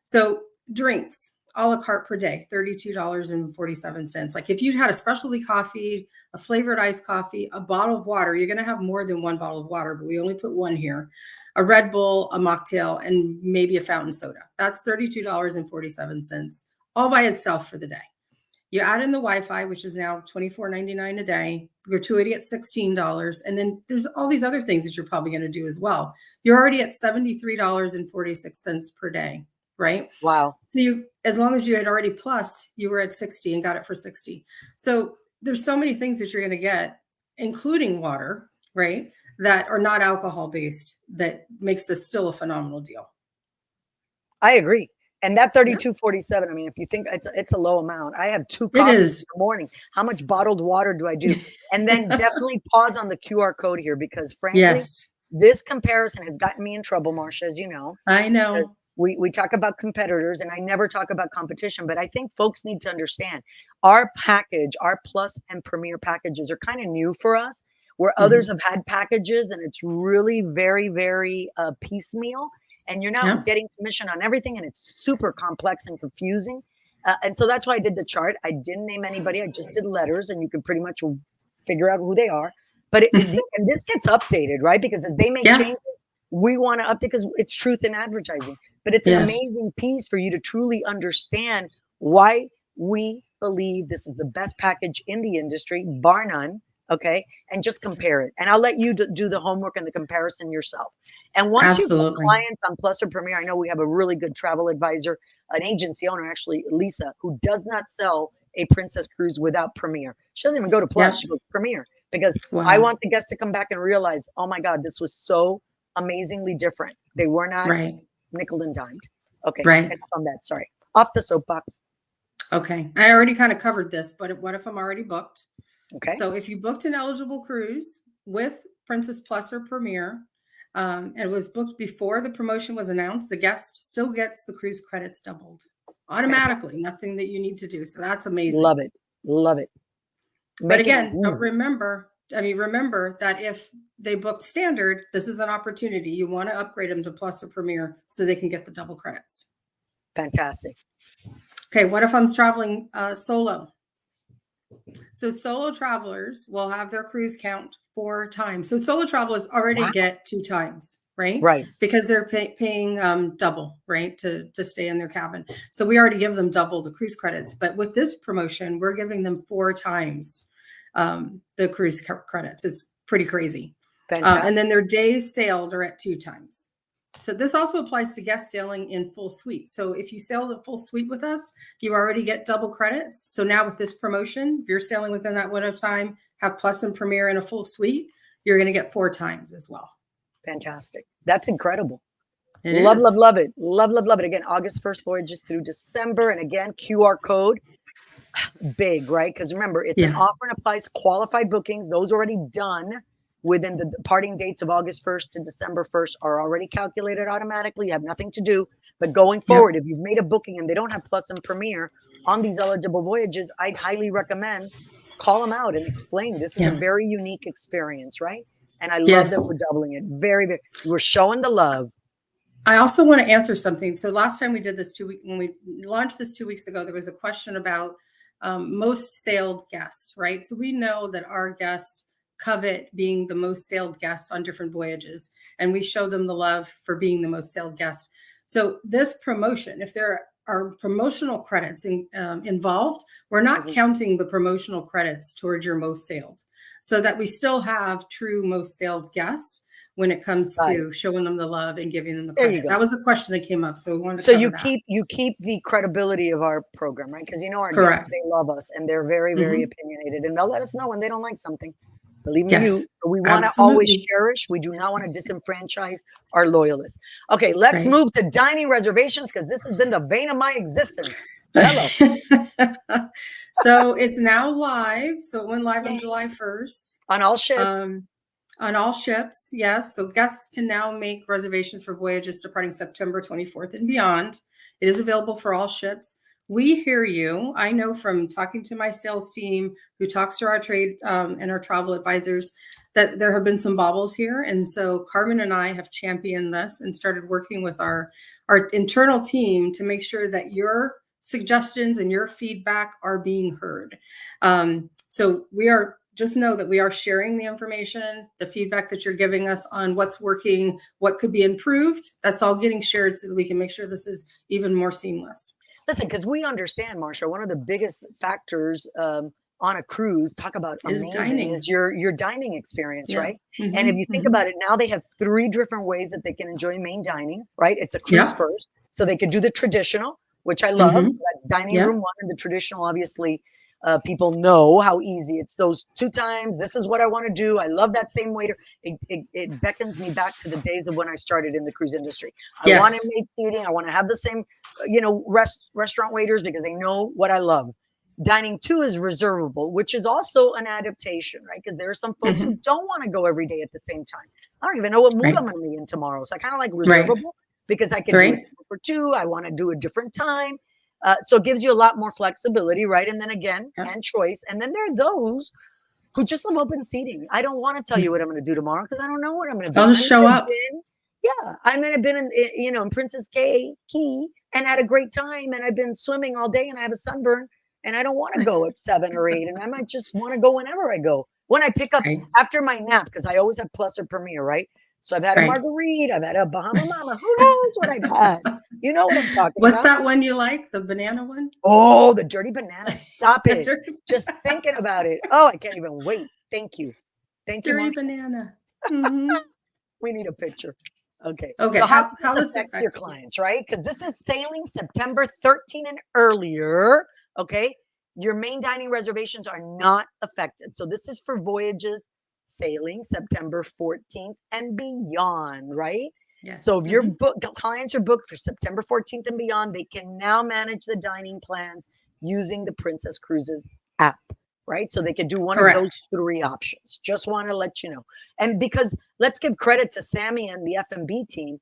So drinks, a la carte per day, $32.47. Like, if you'd had a specialty coffee, a flavored iced coffee, a bottle of water, you're going to have more than one bottle of water, but we only put one here, a Red Bull, a mocktail, and maybe a fountain soda. That's $32.47. all by itself for the day. You add in the Wi-Fi, which is now $24.99 a day, gratuity at $16. And then there's all these other things that you're probably going to do as well. You're already at $73.46 per day, right? Wow. So you, as long as you had already plussed, you were at 60 and got it for 60. So there's so many things that you're going to get, including water, right? That are not alcohol based, that makes this still a phenomenal deal. I agree. And that $32.47, I mean, if you think it's a low amount, I have 2 coffees in the morning. How much bottled water do I do? And then definitely pause on the QR code here, because frankly, this comparison has gotten me in trouble, Marsha, as you know. I know. We talk about competitors, and I never talk about competition, but I think folks need to understand our package, our Plus and Premier packages are kind of new for us. where others have had packages and it's really very, very piecemeal, and you're not Yeah. getting commission on everything, and it's super complex and confusing. And so that's why I did the chart. I didn't name anybody. I just did letters, and you can pretty much figure out who they are. But and this gets updated, right? Because if they make Yeah. changes, we want to update because it's truth in advertising. But it's an Yes. amazing piece for you to truly understand why we believe this is the best package in the industry, bar none. Okay. And just compare it. And I'll let you do the homework and the comparison yourself. And once you get Absolutely. clients on Plus or Premier, I know we have a really good travel advisor, an agency owner, actually, Lisa, who does not sell a Princess Cruise without Premier. She doesn't even go to Plus, Yeah. she goes Premier, because Wow. I want the guests to come back and realize, oh my God, this was so amazingly different. They were not Right. nickel and dimed. Okay. Right. Enough on that. Sorry. Off the soapbox. Okay. I already kind of covered this, but what if I'm already booked? Okay. So if you booked an eligible cruise with Princess Plus or Premier, and it was booked before the promotion was announced, the guest still gets the cruise credits doubled automatically. Nothing that you need to do. So that's amazing. Love it. Love it. But again, remember that if they booked standard, this is an opportunity. You want to upgrade them to Plus or Premier so they can get the double credits. Fantastic. Okay, what if I'm traveling solo? So solo travelers will have their cruise count 4 times. So solo travelers already get 2 times, right? Right. Because they're paying double, right, to stay in their cabin. So we already give them double the cruise credits. But with this promotion, we're giving them 4 times the cruise credits. It's pretty crazy. And then their days sailed are at 2 times. So this also applies to guests sailing in full suite. So if you sail the full suite with us, you already get double credits. So now with this promotion, if you're sailing within that window of time, have Plus and Premier in a full suite, you're going to get 4 times as well. Fantastic. That's incredible. It love, is. love, love it. Love, love, love it. Again, August 1st voyages through December. And again, QR code. Big, right? Because remember, it's an offer and applies qualified bookings. Those already done within the departing dates of August 1st to December 1st are already calculated automatically. You have nothing to do. But going forward, if you've made a booking and they don't have Plus and Premier on these eligible voyages, I'd highly recommend call them out and explain. This is a very unique experience, right? And I love that we're doubling it. Very, very. We're showing the love. I also want to answer something. So last time we did this when we launched this 2 weeks ago, there was a question about most sailed guest, right? So we know that our guests covet being the most sailed guest on different voyages, and we show them the love for being the most sailed guest. So this promotion, if there are promotional credits involved, we're not counting the promotional credits towards your most sailed, so that we still have true most sailed guests when it comes to showing them the love and giving them the credit. That was the question that came up. So we wanted to cover that. you keep the credibility of our program, right? Because our guests, they love us and they're very, very opinionated, and they'll let us know when they don't like something. Believe me, we want to always cherish. We do not want to disenfranchise our loyalists. Okay, let's move to dining reservations, because this has been the vein of my existence. Hello. So it's now live. So it went live on July 1st. On all ships. On all ships, yes. So guests can now make reservations for voyages departing September 24th and beyond. It is available for all ships. We hear you. I know from talking to my sales team who talks to our trade and our travel advisors that there have been some bobbles here. And so Carmen and I have championed this and started working with our internal team to make sure that your suggestions and your feedback are being heard. So just know that we are sharing the information, the feedback that you're giving us on what's working, what could be improved. That's all getting shared so that we can make sure this is even more seamless. Listen, because we understand, Marsha, one of the biggest factors on a cruise, talk about dining, is your dining experience, right? And if you think about it, now they have 3 different ways that they can enjoy main dining, right? It's a cruise first. So they could do the traditional, which I love. So that dining room 1 and the traditional, obviously, people know how easy it's those 2 times. This is what I want to do. I love that same waiter. It beckons me back to the days of when I started in the cruise industry. I want to make seating. I want to have the same, restaurant waiters, because they know what I love. Dining 2 is reservable, which is also an adaptation, right? Because there are some folks who don't want to go every day at the same time. I don't even know what mood I'm going to be in tomorrow. So I kind of like reservable because I can do it for 2. I want to do a different time. So it gives you a lot more flexibility, right? And then again, and choice. And then there are those who just love open seating. I don't want to tell you what I'm going to do tomorrow because I don't know what I'm going to do. I'll just show up. Yeah, I might have been in Princess Key and had a great time, and I've been swimming all day, and I have a sunburn, and I don't want to go at 7 or 8, and I might just want to go whenever I go. When I pick up Right. after my nap, because I always have Plus or Premier, right? So I've had a Right. margarita, I've had a Bahama Mama. Who knows what I've had? You know what I'm talking What's about? that one you like? The banana one? Oh, the dirty banana. Stop The it. dirty, Just thinking about it. Oh, I can't even wait. Thank you. Thank you, dirty Marsha. banana. Mhm. We need a picture. Okay. Okay, So how how does this this affect your affects me. clients, right? Because this is sailing September 13 and earlier. Okay. Your main dining reservations are not affected. So this is for voyages sailing September 14th and beyond, right? Yes. So if your Mhm. clients are booked for September 14th and beyond, they can now manage the dining plans using the Princess Cruises app, right? So they could do one of those Correct. 3 options. Just want to let you know. And because let's give credit to Sammy and the F&B team.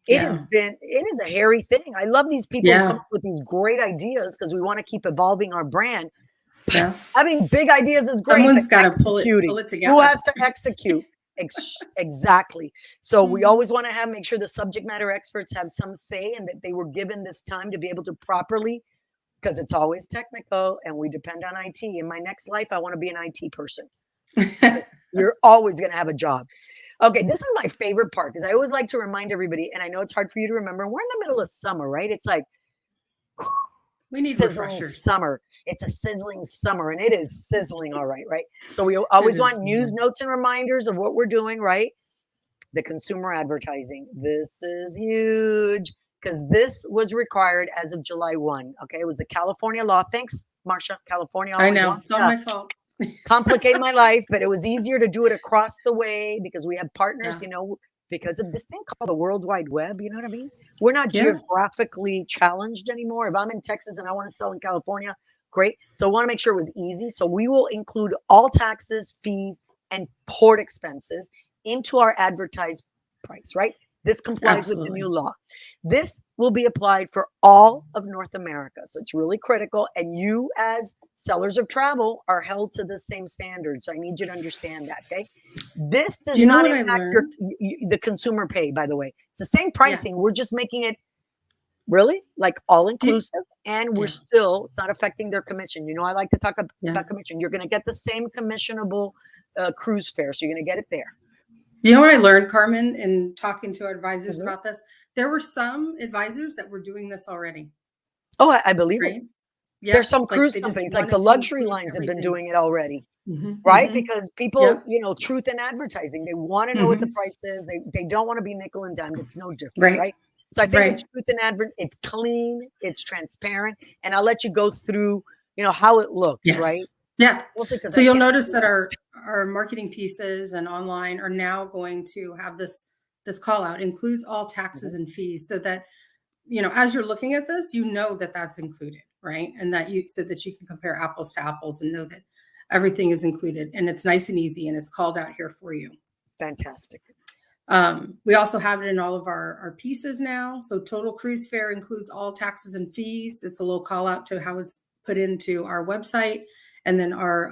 It is a hairy thing. I love these people who come Yeah. up with these great ideas because we want to keep evolving our brand. Yeah. Having big ideas is great, Someone's but got to pull it executing. Who together. has to execute? Exactly. So we Mhm. always want to make sure the subject matter experts have some say and that they were given this time to be able to properly, because it's always technical and we depend on IT. In my next life, I want to be an IT person. You're always going to have a job. Okay, this is my favorite part because I always like to remind everybody, and I know it's hard for you to remember. We're in the middle of summer, right? It's like We need sizzling refreshers. summer. It's a sizzling summer, and it is sizzling all right, right? So we It always is. want news, notes, and reminders of what we're doing, right? The consumer advertising. This is huge because this was required as of July 1. Okay, it was the California law. Thanks, Marsha. California I always know. wants It's all to my fault. complicate my life, but it was easier to do it across the way because we have partners, Yeah. because of this thing called the World Wide Web. You know what I mean? We're not Yeah. geographically challenged anymore. If I'm in Texas and I want to sell in California, great. So I want to make sure it was easy. So we will include all taxes, fees, and port expenses into our advertised price, right? This complies with the Absolutely. new law. This will be applied for all of North America. So it's really critical. And you, as sellers of travel, are held to the same standards. So I need you to understand that. Okay. This does Do you know not what I impact learned? the consumer pay, by the way. It's the same Yeah. pricing. We're just making it really like all Do you, inclusive, and we're yeah. still, it's not affecting their commission. I like to talk Yeah. about commission. You're going to get the same commissionable cruise fare. So you're going to get it there. You know what I learned, Carmen, in talking to our advisors Mhm. about this? There were some advisors that were doing this already, Oh, I believe it. right? Yeah. There's some Like cruise they just companies, like the wanted to luxury include lines have been everything. doing it already, Mhm. right? Mhm. Because people, Yep. truth in advertising, they want to know what the Mhm. price is. They don't want to be nickel and dimed. It's no different, Right. right? So I think it's Right. truth in advert. It's clean, it's transparent, and I'll let you go through, how it looks, right? Yes. Yeah. Mostly because So I you'll can't notice do that that. our marketing pieces and online are now going to have this call out includes all taxes Mhm. and fees, so that as you're looking at this, that that's included, right? And that so that you can compare apples to apples and know that everything is included, and it's nice and easy, and it's called out here for you. Fantastic. We also have it in all of our pieces now. So total cruise fare includes all taxes and fees. It's a little call out to how it's put into our website, and then our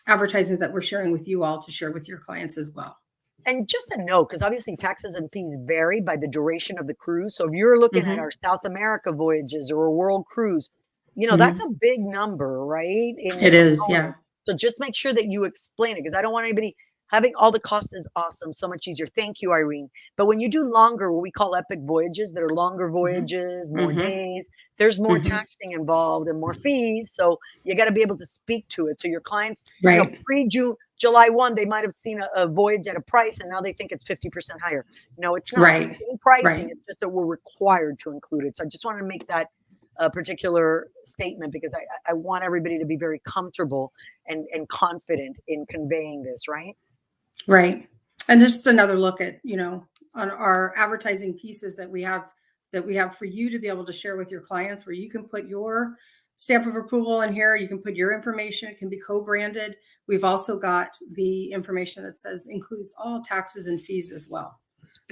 advertisement that we're sharing with you all to share with your clients as well. And just a note, because obviously taxes and fees vary by the duration of the cruise. So if you're looking at Mm-hmm. our South America voyages or a world cruise, that's Mm-hmm. a big number, right? In the It is, yeah. component. So just make sure that you explain it, because I don't want anybody having all the costs is awesome, so much easier. Thank you, Irene. But when you do longer, what we call epic voyages, that are longer voyages, more Mm-hmm. days, there's more Mm-hmm. taxing involved and more fees. So you got to be able to speak to it. So your clients, Right. pre-June, July 1, they might have seen a voyage at a price and now they think it's 50% higher. No, it's not. Right. Same pricing. Right. It's just that we're required to include it. So I just wanted to make that particular statement because I want everybody to be very comfortable and confident in conveying this, right? Right. And just another look at, on our advertising pieces that we have for you to be able to share with your clients, where you can put your stamp of approval in here. You can put your information. It can be co-branded. We've also got the information that says includes all taxes and fees as well.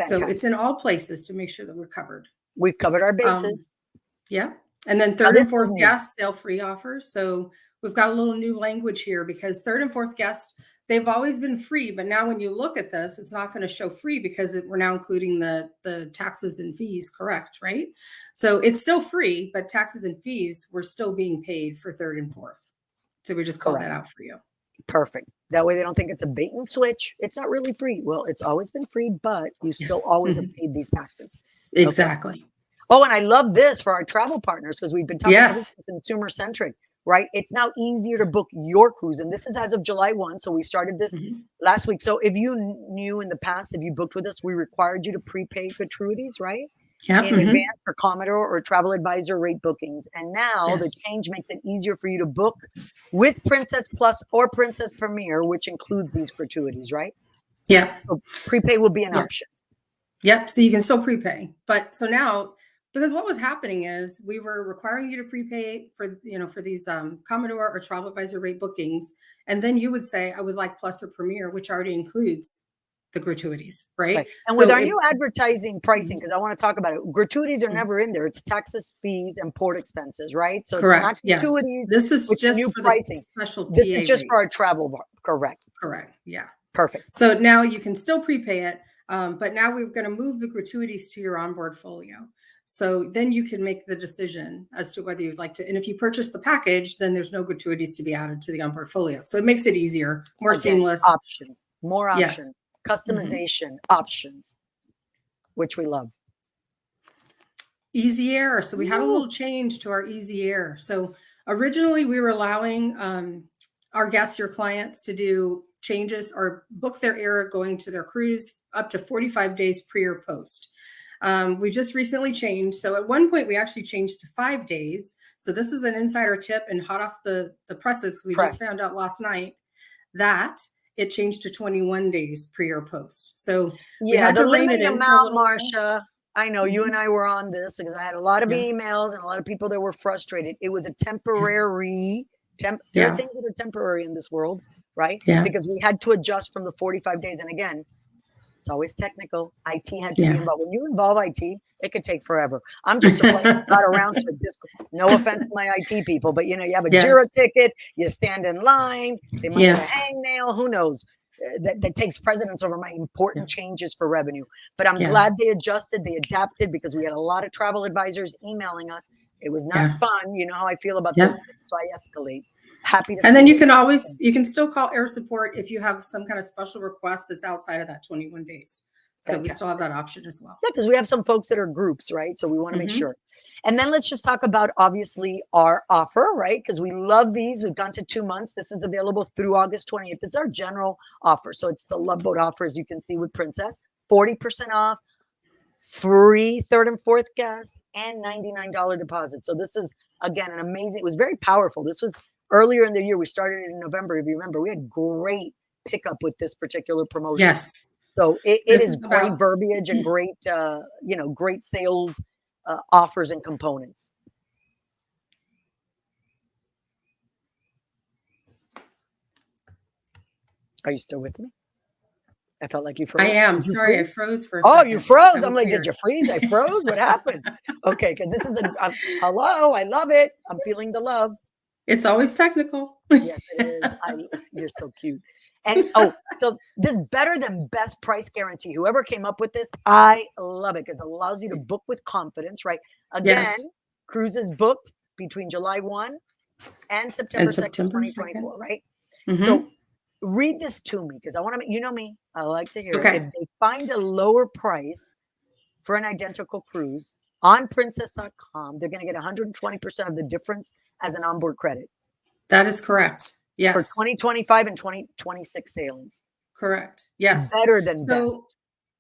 So Fantastic. it's in all places to make sure that we're covered. We've covered our bases. Yeah. And then Now third this and fourth is new. guests, sale free offers. So we've got a little new language here because third and fourth guest, they've always been free, but now when you look at this, it's not going to show free because we're now including the taxes and fees, correct, right? So it's still free, but taxes and fees were still being paid for third and fourth. So we just called Correct. that out for you. Perfect. That way they don't think it's a bait and switch. It's not really free. Well, it's always been free, but you still always have paid these taxes. Exactly. Okay. Oh, and I love this for our travel partners because we've been talking about Yes. this consumer centric, right? It's now easier to book your cruise. And this is as of July 1. So we started this last week. So if you knew in the past, if you booked with us, we required you to prepay gratuities, right? Yeah. In advance for Commodore or Travel Advisor rate bookings. And now the Yes. change makes it easier for you to book with Princess Plus or Princess Premier, which includes these gratuities, right? Yeah. So prepay will be an Yes. option. Yep. So you can still prepay. But so now, because what was happening is we were requiring you to prepay for, for these Commodore or Travel Advisor rate bookings. And then you would say, I would like Plus or Premier, which already includes the gratuities, right? And with our new advertising pricing, because I want to talk about it, gratuities are never in there. It's taxes, fees, and port expenses, right? So correct. it's not gratuities. Yes. This is with just new for pricing. the special This TA is just for our rates. travel. Correct. Correct. Yeah. Perfect. So now you can still prepay it, but now we're going to move the gratuities to your onboard folio. So then you can make the decision as to whether you'd like to. And if you purchase the package, then there's no gratuities to be added to the onboard folio. So it makes it easier, more seamless. Option, more option, Yes. customization, options, which we love. Easy Air. So we had a little change to our Easy Air. So originally we were allowing our guests, your clients, to do changes or book their air going to their cruise up to 45 days pre or post. We just recently changed. So at one point we actually changed to 5 days. So this is an insider tip and hot off the presses because we just found out last night that it changed to 21 days pre or post. So we had to rein it in for a little while. Marsha. I know you and I were on this because I had a lot of emails and a lot of people that were frustrated. It was a temporary there are things that are temporary in this world, right? Yeah. Because we had to adjust from the 45 days. And again, it's always technical. IT had to be involved. When you involve IT, it could take forever. I'm just surprised I got around to this. No offense to my IT people, but you have a JIRA ticket, you stand in line, they might have a hangnail, who knows? That takes precedence over my important changes for revenue. But I'm glad they adjusted, they adapted because we had a lot of travel advisors emailing us. It was not fun. You know how I feel about this, so I escalate. Happy to. And then you can still call air support if you have some kind of special request that's outside of that 21 days. So we still have that option as well. Yeah, because we have some folks that are groups, right? So we want to make sure. And then let's just talk about obviously our offer, right? Because we love these. We've gone to 2 months. This is available through August 20th. It's our general offer. So it's the Love Boat offer, as you can see with Princess, 40% off, free third and fourth guest, and $99 deposit. So this is, again, an amazing, it was very powerful. This was earlier in the year. We started it in November. If you remember, we had great pickup with this particular promotion. Yes. So it is great verbiage and great, great sales offers and components. Are you still with me? I felt like you froze. I am. Sorry, I froze for a second. Oh, you froze. I'm like, did you freeze? I froze. What happened? Okay, because this is hello. I love it. I'm feeling the love. It's always technical. Yes, it is. You're so cute. And so this better than best price guarantee, whoever came up with this, I love it because it allows you to book with confidence, right? Again, cruises booked between July 1 and September 2nd, 2024, right? So read this to me because I want to, you know me, I like to hear it. If they find a lower price for an identical cruise on princess.com, they're going to get 120% of the difference as an onboard credit. That is correct. Yes. For 2025 and 2026 sailings. Correct. Yes. Better than best.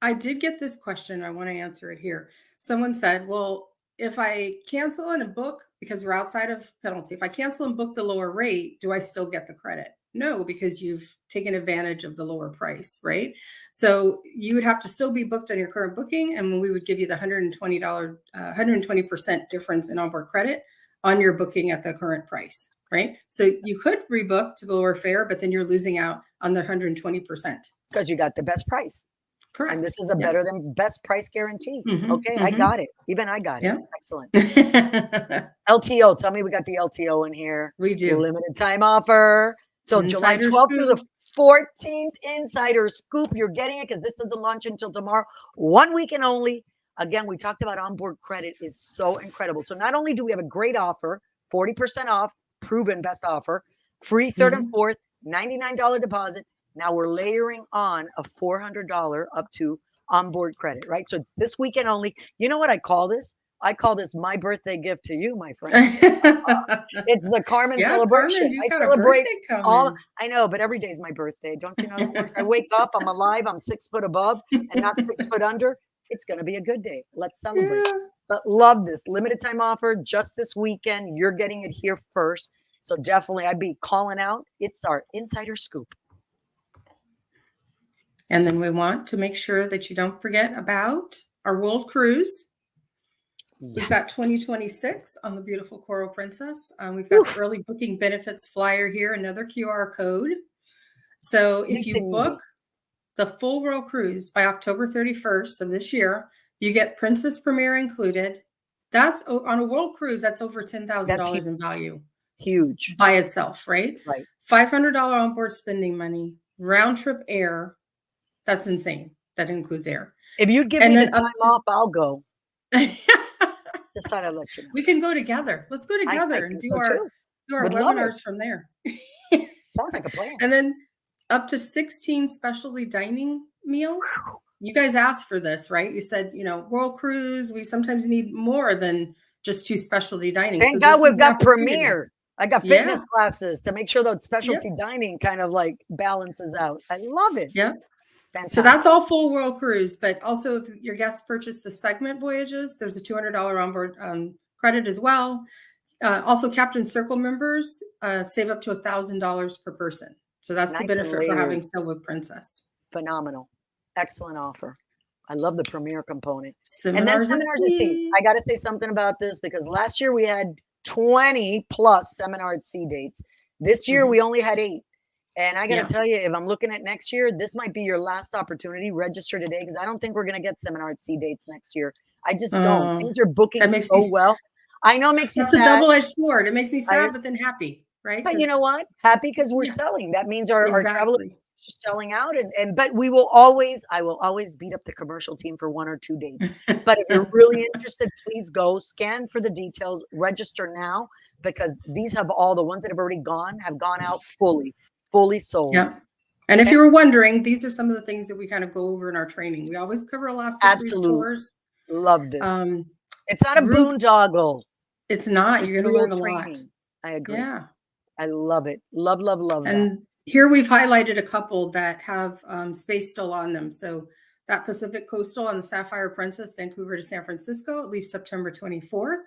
I did get this question. I want to answer it here. Someone said, well, if I cancel and book because we're outside of penalty, if I cancel and book the lower rate, do I still get the credit? No, because you've taken advantage of the lower price, right? So you would have to still be booked on your current booking, and we would give you the $120% difference in onboard credit on your booking at the current price. Right. So you could rebook to the lower fare, but then you're losing out on the 120%. Because you got the best price. Correct. And this is a Yeah. better than best price guarantee. Mhm, Okay, I mhm. got it. Even I got it. Yeah. Excellent. LTO, tell me we got the LTO in here. We do. Limited time offer. So July Insider 12th through the scoop. 14th, Insider Scoop. You're getting it because this doesn't launch until tomorrow. 1 weekend only. Again, we talked about onboard credit is so incredible. So not only do we have a great offer, 40% off, proven best offer, free third and Mhm. fourth, $99 deposit. Now we're layering on a $400 up to onboard credit, right? So it's this weekend only. You know what I call this? I call this my birthday gift to you, my friend. It's the Carmen Yeah, celebration. Carmen, I you've got a celebrate birthday all. coming. I know, but every day is my birthday. Don't you know that works? I wake up, I'm alive, I'm 6 foot above and not 6 foot under. It's going to be a good day. Let's celebrate. Yeah. But love this limited time offer just this weekend. You're getting it here first. So definitely, I'd be calling out. It's our insider scoop. And then we want to make sure that you don't forget about our world cruise. We've got Yes. 2026 on the beautiful Coral Princess. We've got the Oof. early booking benefits flyer here, another QR code. So if Makes you it book easy. the full world cruise by October 31st of this year, you get Princess Premier included. That's on a world cruise, that's over That's $10,000 in value huge. by itself, right? Right. $500 onboard spending money, round trip air. That's insane. That includes air. If you'd give And me the then up time off, I'll go. Just thought I'd let you know. we can go together. Let's go I together and think do so our too. Would love it. webinars from there. Sounds like a plan. And then up to 16 specialty dining meals. You guys asked for this, right? You said, world cruise, we sometimes need more than just 2 specialty dining. So Thank God this is we've the got opportunity. Premier. I got Yeah. fitness classes to make sure that Yep. specialty dining kind of like balances out. I love it. Yep. So Fantastic. that's all full world cruise, but also if your guests purchase the segment voyages, there's a $200 onboard credit as well. Also, Captain Circle members save up to $1,000 per person. So that's the Nice and benefit for having layered. Sail with Princess. Phenomenal. Excellent offer. I love the Premier component. And then Seminars at seminars at sea. sea. I got to say something about this because last year we had 20 plus seminar at sea dates. This year Mhm. we only had 8. And I got to Yeah. tell you, if I'm looking at next year, this might be your last opportunity. Register today because I don't think we're going to get seminar at sea dates next year. I just don't. Oh, Things are booking that makes me. so well. I know it makes you That's a sad. double-edged sword. It makes me I, sad, but then happy, right? but you know Because what? Happy because we're yeah, selling. That means our travel exactly. selling out and but we will always I will always beat up the commercial team for 1 or 2 dates. But if you're really interested, please go scan for the details, register now because these have all the ones that have already gone have gone out fully sold. Yeah. And if Okay? you were wondering, these are some of the things that we kind of go over in our training. We always cover Alaska cruise Absolutely. tours. Love this. Um, It's not a group, boondoggle. it's not. It's You're going to real learn a lot. training. I agree. Yeah. I love it. Love that. And here we've highlighted a couple that have space still on them. So that Pacific Coastal on the Sapphire Princess, Vancouver to San Francisco, it leaves September 24th.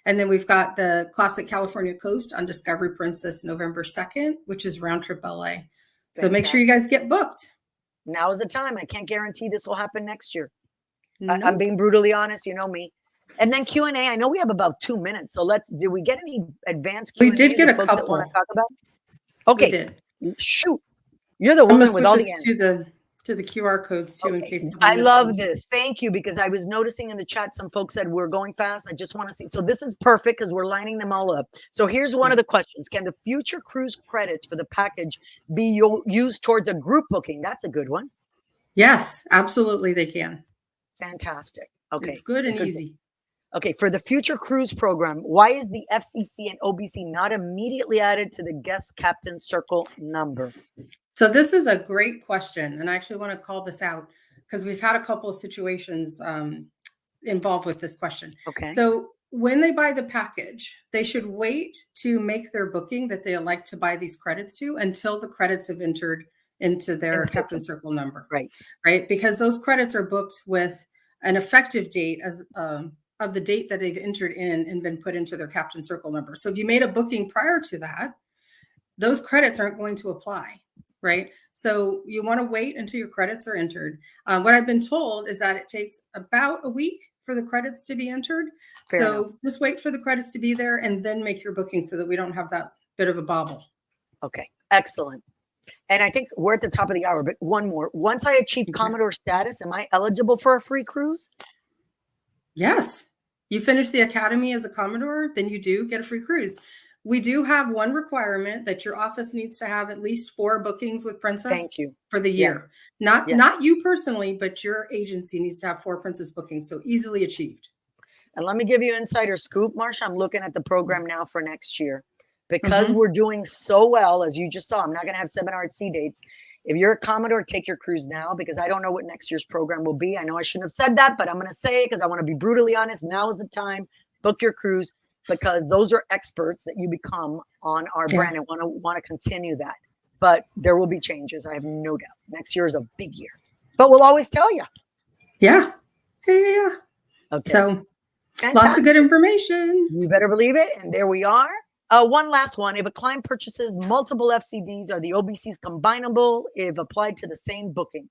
And then we've got the Classic California Coast on Discovery Princess, November 2nd, which is round trip LA. So make sure you guys get booked. Now is the time. I can't guarantee this will happen next year. I'm Nope. being brutally honest. You know me. And then Q&A. I know we have about 2 minutes. So did we get any advanced Q&A? We did get a folks that want couple. to talk about? We Okay. did. Shoot. You're the I'm gonna woman with switch all us the answers. to the QR codes too, in Okay. case I someone missed love something. this. Thank you, because I was noticing in the chat some folks said we're going fast. I just want to see. So this is perfect because we're lining them all up. So here's one of the questions. Can the future cruise credits for the package be used towards a group booking? That's a good one. Yes, absolutely they can. Fantastic. Okay. It's good and easy. Okay, for the future cruise program, why is the FCC and OBC not immediately added to the guest captain circle number? So this is a great question, and I actually want to call this out because we've had a couple of situations involved with this question. Okay. So when they buy the package, they should wait to make their booking that they like to buy these credits to until the credits have entered into their captain circle number. Right? Because those credits are booked with an effective date as of the date that they've entered in and been put into their captain circle number. So if you made a booking prior to that, those credits aren't going to apply, right? So you want to wait until your credits are entered. What I've been told is that it takes about a week for the credits to be entered. Fair enough. Just wait for the credits to be there and then make your booking so that we don't have that bit of a bobble. Okay, excellent. And I think we're at the top of the hour, but one more. Once I achieve Okay. Commodore status, am I eligible for a free cruise? Yes. You finish the academy as a Commodore, then you do get a free cruise. We do have one requirement that your office needs to have at least 4 bookings with Thank Princess you. for the year. Yes. Not Yes. not you personally, but your agency needs to have 4 Princess bookings, so easily achieved. And let me give you insider scoop, Marsha. I'm looking at the program now for next year. Because Mhm. we're doing so well, as you just saw, I'm not going to have 7 RC dates. If you're a Commodore, take your cruise now because I don't know what next year's program will be. I know I shouldn't have said that, but I'm going to say it because I want to be brutally honest. Now is the time. Book your cruise because those are experts that you become on our Yeah. brand and want to continue that. But there will be changes. I have no doubt. Next year is a big year, but we'll always tell you. Yeah. Yeah. Okay. So lots Fantastic. of good information. You better believe it. And there we are. One last one. If a client purchases multiple FCDs, are the OBCs combinable if applied to the same booking?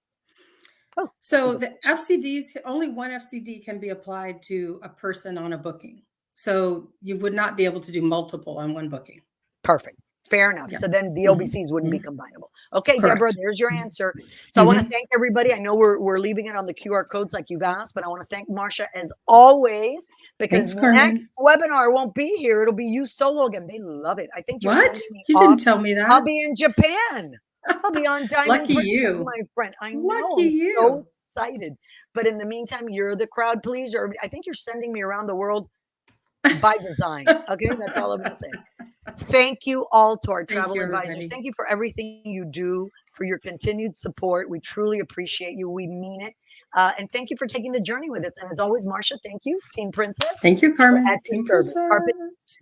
Oh, So the FCDs, only one FCD can be applied to a person on a booking. So you would not be able to do multiple on one booking. perfect. Fair enough. Yeah. So then the Mhm. OBCs wouldn't be combinable. Okay, Correct. Deborah, there's your answer. So I want to Mhm. thank everybody. I know we're leaving it on the QR codes like you've asked, but I want to thank Marsha as always because Thanks, next Carmen. webinar won't be here. It'll be you solo again. They love it. I think you're What? sending me You off. didn't tell me I'll that. be in Japan. I'll be on Diamond Lucky Princess, you. my friend. I know. Lucky I'm so you. excited. But in the meantime, you're the crowd pleaser. I think you're sending me around the world by design. Okay, that's all I'm going to say. Thank you all to our Thank travel you, advisors. everybody. Thank you for everything you do, for your continued support. We truly appreciate you. We mean it. And thank you for taking the journey with us. And as always, Marsha, thank you. Team Princess. Thank you, We're Carmen. at your Team service. Carpet Princess.